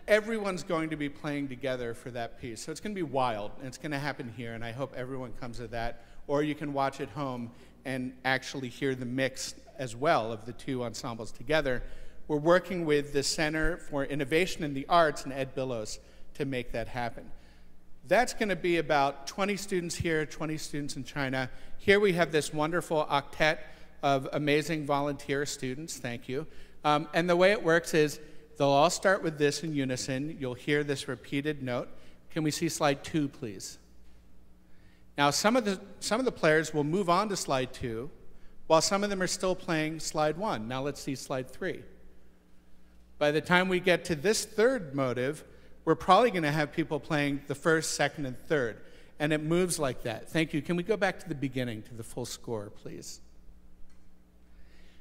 everyone's going to be playing together for that piece. So it's going to be wild, and it's going to happen here, and I hope everyone comes to that. Or you can watch at home and actually hear the mix as well of the two ensembles together. We're working with the Center for Innovation in the Arts and Ed Billows to make that happen. That's going to be about 20 students here, 20 students in China. Here we have this wonderful octet of amazing volunteer students. Thank you. And the way it works is they'll all start with this in unison. You'll hear this repeated note. Can we see slide 2, please? Now, some of the players will move on to slide 2, while some of them are still playing slide 1. Now let's see slide 3. By the time we get to this third motive, we're probably going to have people playing the first, second, and third. And it moves like that. Thank you. Can we go back to the beginning, to the full score, please?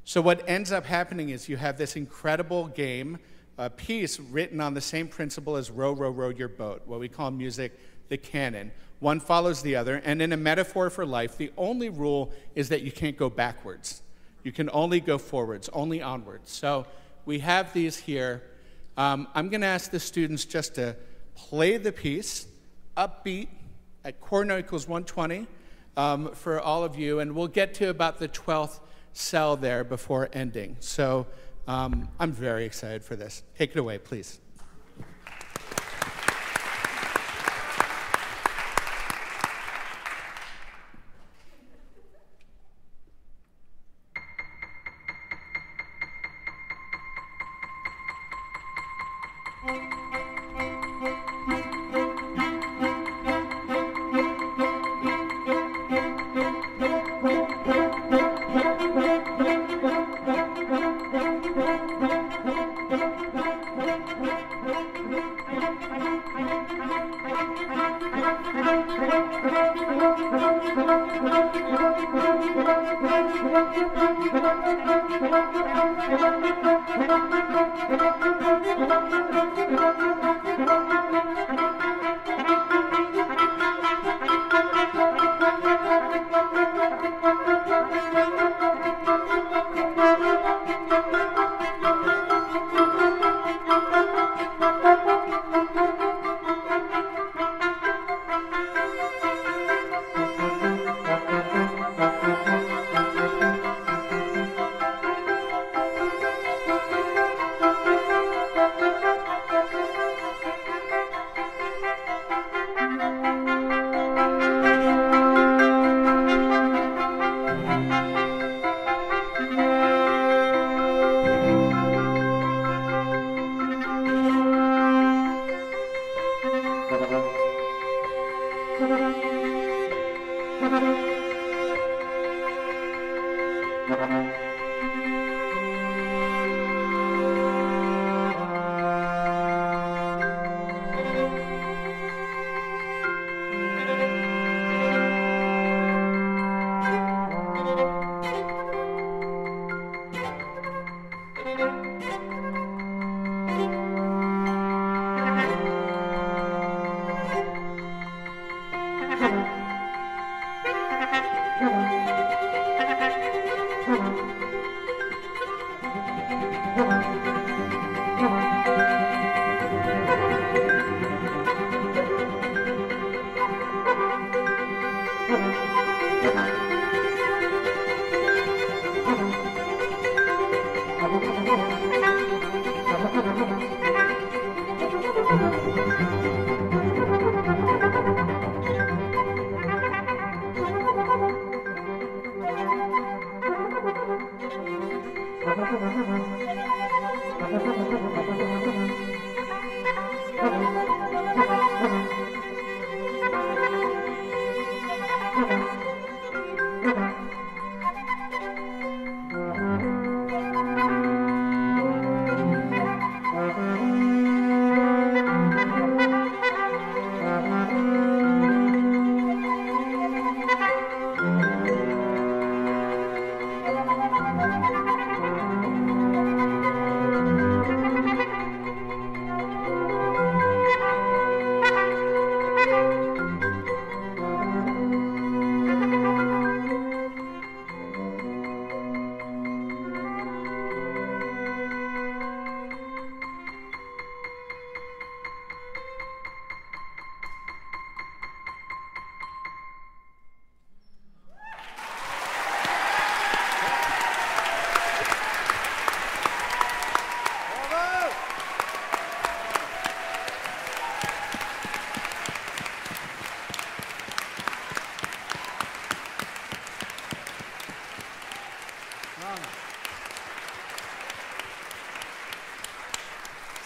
So what ends up happening is you have this incredible game, a piece written on the same principle as Row, Row, Row Your Boat, what we call music the canon. One follows the other, and in a metaphor for life, the only rule is that you can't go backwards. You can only go forwards, only onwards. So we have these here. I'm going to ask the students just to play the piece, upbeat, at chord note equals 120 for all of you, and we'll get to about the 12th cell there before ending. So I'm very excited for this. Take it away, please.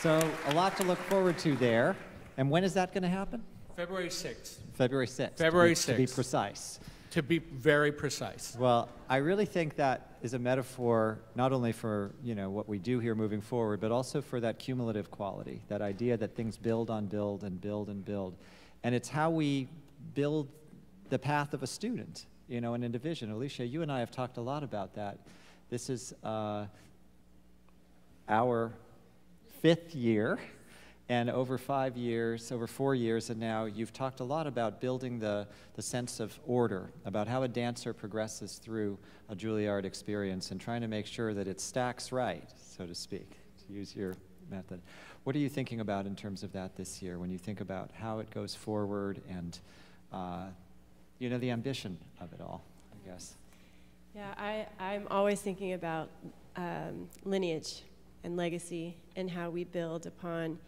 So a lot to look forward to there. And when is that going to happen? February 6th. February 6th. February 6th. To be precise. To be very precise. Well, I really think that is a metaphor not only for, what we do here moving forward, but also for that cumulative quality, that idea that things build on build and build and build. And it's how we build the path of a student, in a division. Alicia, you and I have talked a lot about that. This is our 5th year, and over 5 years, over 4 years, and now you've talked a lot about building the sense of order, about how a dancer progresses through a Juilliard experience and trying to make sure that it stacks right, so to speak, to use your method. What are you thinking about in terms of that this year when you think about how it goes forward and, the ambition of it all, I guess? Yeah, I'm always thinking about lineage and legacy and how we build upon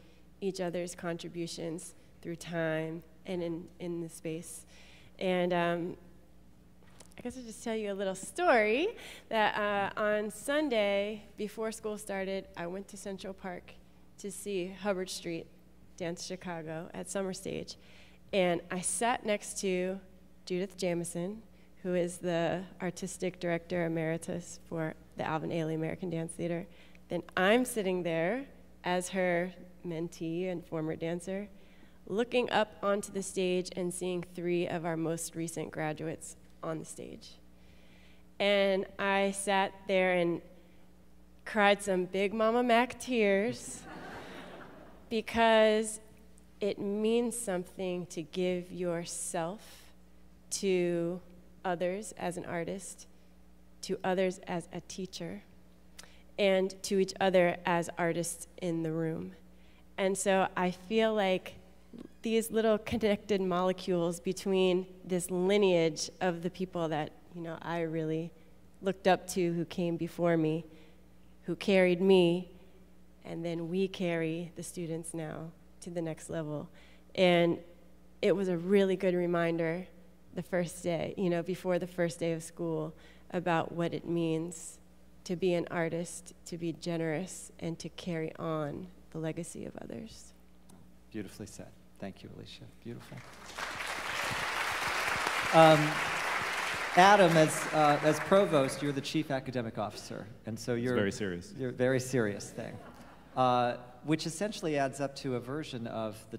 each other's contributions through time and in the space. And I guess I'll just tell you a little story that on Sunday, before school started, I went to Central Park to see Hubbard Street Dance Chicago at Summer Stage. And I sat next to Judith Jamison, who is the Artistic Director Emeritus for the Alvin Ailey American Dance Theater. Then I'm sitting there as her mentee and former dancer, looking up onto the stage and seeing 3 of our most recent graduates on the stage. And I sat there and cried some Big Mama Mac tears because it means something to give yourself to others as an artist, to others as a teacher, and to each other as artists in the room. And so I feel like these little connected molecules between this lineage of the people that, I really looked up to, who came before me, who carried me, and then we carry the students now to the next level. And it was a really good reminder the first day, before the first day of school, about what it means to be an artist, to be generous, and to carry on the legacy of others. Beautifully said. Thank you, Alicia. Beautiful. Adam, as provost, you're the chief academic officer, and so you're very serious. You're a very serious thing, which essentially adds up to a version of the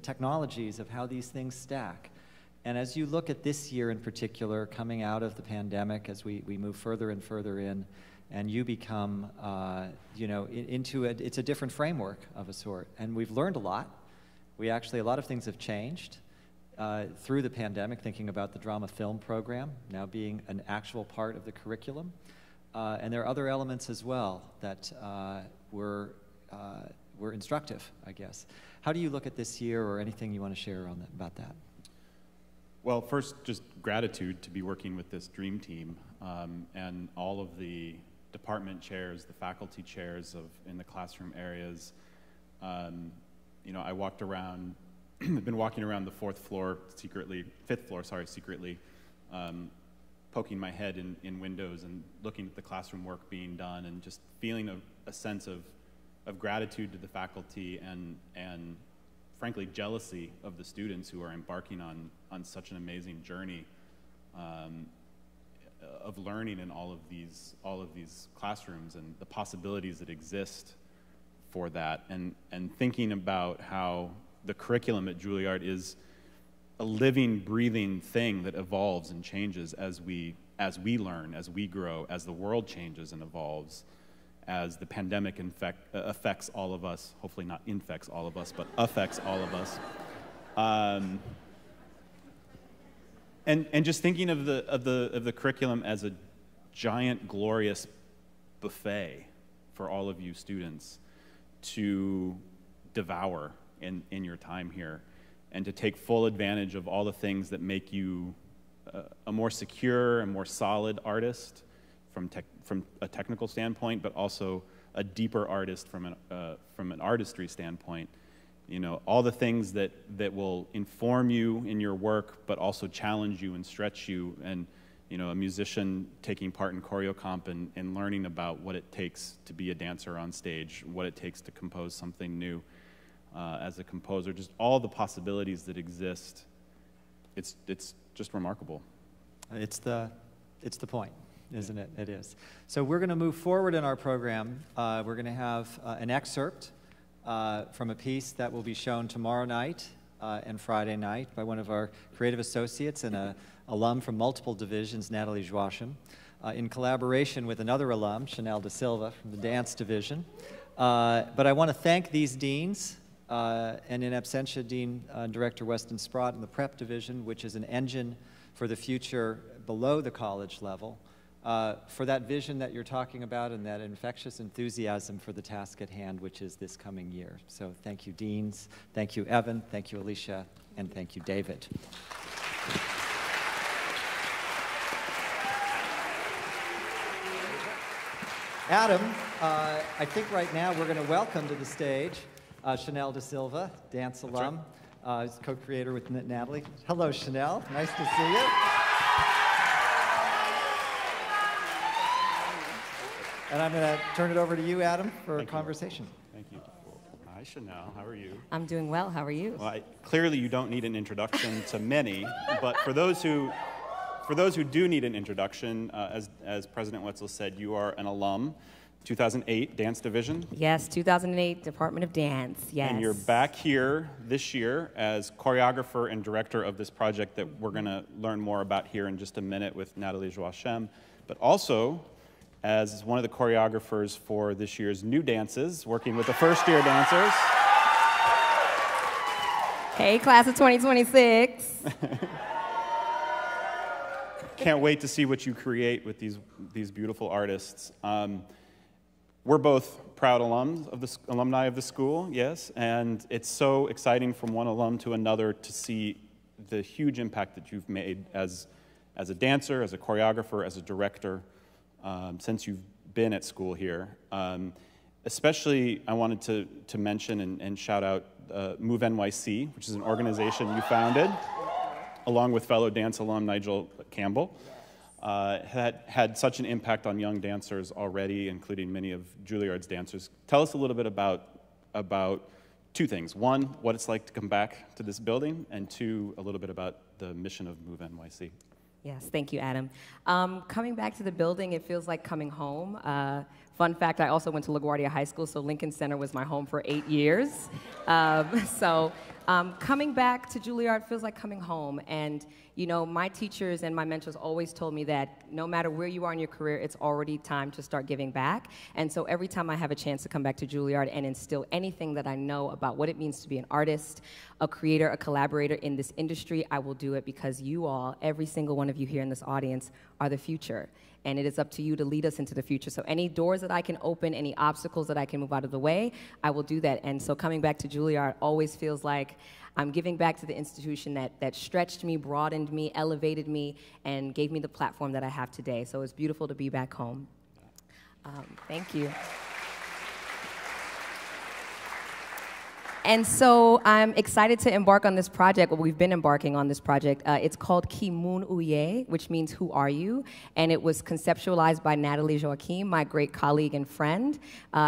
technologies of how these things stack. And as you look at this year in particular, coming out of the pandemic, as we move further and further in, and you become, into it, it's a different framework of a sort. And we've learned a lot. A lot of things have changed through the pandemic, thinking about the drama film program now being an actual part of the curriculum. And there are other elements as well that were instructive, I guess. How do you look at this year, or anything you want to share about that? Well, first, just gratitude to be working with this dream team and all of the department chairs, the faculty chairs in the classroom areas. I walked around, I've been walking around the fifth floor, secretly, poking my head in windows and looking at the classroom work being done and just feeling a sense of gratitude to the faculty and frankly jealousy of the students who are embarking on such an amazing journey of learning in all of these classrooms and the possibilities that exist for that, and thinking about how the curriculum at Juilliard is a living, breathing thing that evolves and changes as we learn, as we grow, as the world changes and evolves, as the pandemic affects all of us, hopefully not infects all of us, but affects all of us. And just thinking of the curriculum as a giant, glorious buffet for all of you students to devour in your time here, and to take full advantage of all the things that make you a more secure and more solid artist from a technical standpoint, but also a deeper artist from an artistry standpoint. You know, all the things that will inform you in your work, but also challenge you and stretch you. And, you know, a musician taking part in choreocomp and learning about what it takes to be a dancer on stage, what it takes to compose something new as a composer, just all the possibilities that exist. It's just remarkable. It's the point, isn't it? It is. So we're going to move forward in our program. We're going to have an excerpt from a piece that will be shown tomorrow night and Friday night by one of our creative associates and an alum from multiple divisions, Natalie Joachim, in collaboration with another alum, Chanel Da Silva, from the dance division. But I want to thank these deans, and in absentia, Dean Director Weston Sprott in the prep division, which is an engine for the future below the college level, for that vision that you're talking about and that infectious enthusiasm for the task at hand, which is this coming year. So thank you, deans. Thank you, Evan. Thank you, Alicia. And thank you, David. Adam, I think right now we're going to welcome to the stage Chanel Da Silva, dance alum, co-creator with Natalie. Hello, Chanel. Nice to see you. And I'm going to turn it over to you, Adam, for a conversation. Thank you. Hi, Chanel. How are you? I'm doing well. How are you? Well, clearly you don't need an introduction to many, but for those who do need an introduction, as President Wetzel said, you are an alum, 2008 Dance Division. Yes, 2008 Department of Dance, yes. And you're back here this year as choreographer and director of this project that we're going to learn more about here in just a minute with Natalie Joachim, but also as one of the choreographers for this year's new dances, working with the first-year dancers. Hey, class of 2026. Can't wait to see what you create with these beautiful artists. We're both proud alumni of the school, yes, and it's so exciting from one alum to another to see the huge impact that you've made as a dancer, as a choreographer, as a director, since you've been at school here. Especially, I wanted to mention and shout out Move NYC, which is an organization you founded, along with fellow dance alum Nigel Campbell. Had such an impact on young dancers already, including many of Juilliard's dancers. Tell us a little bit about two things. One, what it's like to come back to this building, and two, a little bit about the mission of Move NYC. Yes, thank you, Adam. Coming back to the building, it feels like coming home. Fun fact, I also went to LaGuardia High School, so Lincoln Center was my home for 8 years. Coming back to Juilliard feels like coming home. And, you know, my teachers and my mentors always told me that no matter where you are in your career, it's already time to start giving back. And so every time I have a chance to come back to Juilliard and instill anything that I know about what it means to be an artist, a creator, a collaborator in this industry, I will do it, because you all, every single one of you here in this audience, are the future. And it is up to you to lead us into the future. So any doors that I can open, any obstacles that I can move out of the way, I will do that. And so coming back to Juilliard always feels like I'm giving back to the institution that stretched me, broadened me, elevated me, and gave me the platform that I have today. So it's beautiful to be back home. Thank you. And so I'm excited to embark on this project. Well, we've been embarking on this project. It's called Ki Mun Uye, which means Who Are You? And it was conceptualized by Natalie Joachim, my great colleague and friend.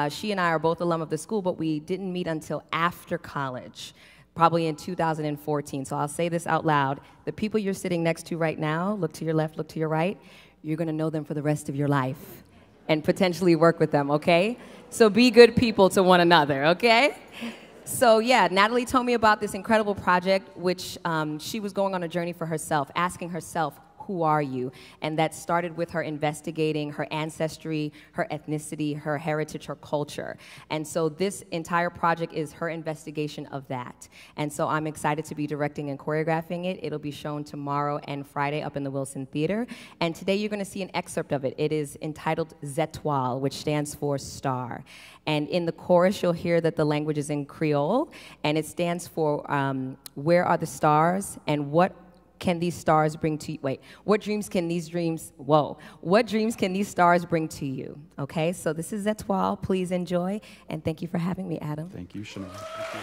She and I are both alum of the school, but we didn't meet until after college, probably in 2014. So I'll say this out loud. The people you're sitting next to right now, look to your left, look to your right, you're gonna know them for the rest of your life and potentially work with them, okay? So be good people to one another, okay? So yeah, Natalie told me about this incredible project, which she was going on a journey for herself, asking herself, who are you? And that started with her investigating her ancestry, her ethnicity, her heritage, her culture. And so this entire project is her investigation of that. And so I'm excited to be directing and choreographing it. It'll be shown tomorrow and Friday up in the Wilson Theater. And today you're gonna see an excerpt of it. It is entitled Zétoile, which stands for star. And in the chorus, you'll hear that the language is in Creole, and it stands for where are the stars, and what can these stars bring to you? Wait, what dreams can these stars bring to you? Okay, so this is Zétoile. Please enjoy, and thank you for having me, Adam. Thank you, Shanae. Thank you.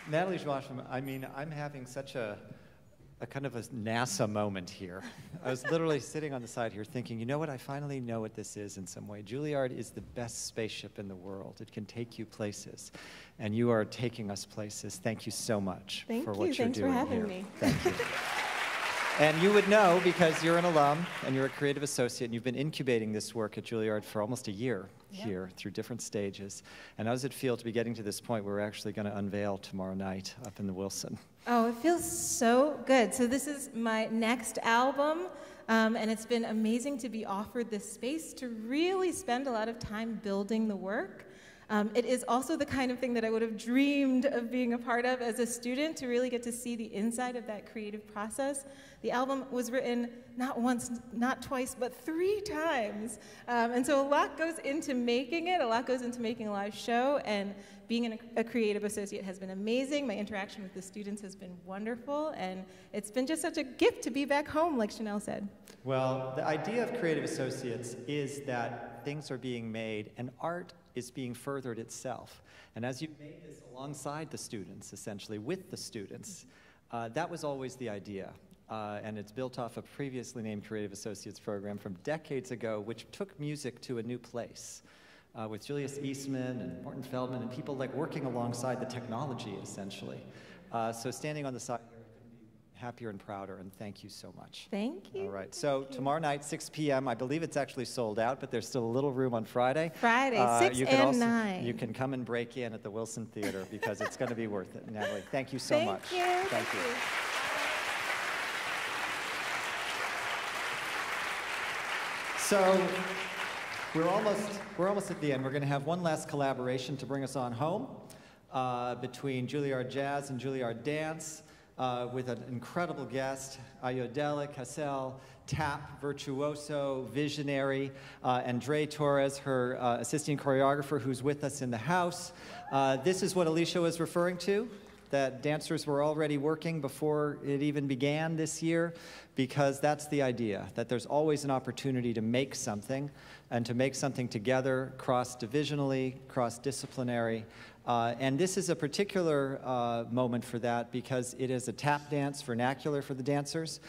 Natalie Joachim, I mean, I'm having such a kind of a NASA moment here. I was literally sitting on the side here thinking, you know what, I finally know what this is in some way. Juilliard is the best spaceship in the world. It can take you places, and you are taking us places. Thank you so much for what you're doing here. Thanks for having me. Thank you. And you would know, because you're an alum and you're a creative associate, and you've been incubating this work at Juilliard for almost a year here through different stages. And how does it feel to be getting to this point where we're actually going to unveil tomorrow night up in the Wilson? Oh, it feels so good. So this is my next album, and it's been amazing to be offered this space to really spend a lot of time building the work. It is also the kind of thing that I would have dreamed of being a part of as a student, to really get to see the inside of that creative process. The album was written not once, not twice, but 3 times. And so a lot goes into making it, a lot goes into making a live show, and being a creative associate has been amazing. My interaction with the students has been wonderful, and it's been just such a gift to be back home, like Chanel said. Well, the idea of creative associates is that things are being made, and art is being furthered itself. And as you made this alongside the students, essentially, with the students, that was always the idea. And it's built off a previously named Creative Associates program from decades ago, which took music to a new place, with Julius Eastman and Morton Feldman and people like working alongside the technology, essentially. So standing on the side here, I couldn't be happier and prouder, and thank you so much. Thank you. All right, so tomorrow night, 6 p.m., I believe it's actually sold out, but there's still a little room on Friday. Friday, 6 and 9. You can come and break in at the Wilson Theater, because it's going to be worth it. Natalie, thank you so much. Thank you. Thank you. So we're almost at the end. We're going to have one last collaboration to bring us on home between Juilliard Jazz and Juilliard Dance with an incredible guest, Ayodele Cassell, tap virtuoso, visionary, and Dre Torres, her assistant choreographer, who's with us in the house. This is what Alicia was referring to, that dancers were already working before it even began this year, because that's the idea, that there's always an opportunity to make something, and to make something together, cross-divisionally, cross-disciplinary. And this is a particular moment for that, because it is a tap dance vernacular for the dancers.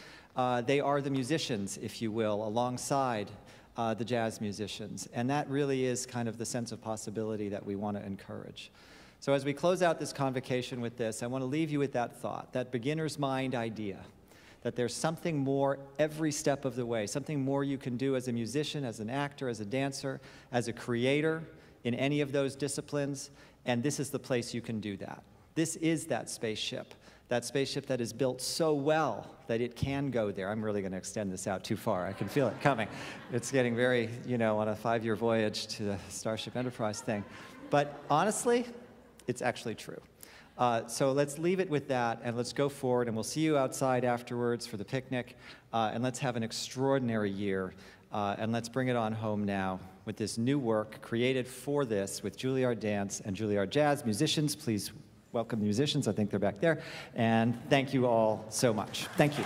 They are the musicians, if you will, alongside the jazz musicians. And that really is kind of the sense of possibility that we want to encourage. So as we close out this convocation with this, I want to leave you with that thought, that beginner's mind idea, that there's something more every step of the way, something more you can do as a musician, as an actor, as a dancer, as a creator in any of those disciplines, and this is the place you can do that. This is that spaceship that is built so well that it can go there. I'm really going to extend this out too far. I can feel it coming. It's getting very, you know, on a 5-year voyage to the Starship Enterprise thing. But honestly, it's actually true. So let's leave it with that, and let's go forward, and we'll see you outside afterwards for the picnic, and let's have an extraordinary year, and let's bring it on home now with this new work created for this with Juilliard Dance and Juilliard Jazz. Musicians, please welcome the musicians. I think they're back there. And thank you all so much. Thank you.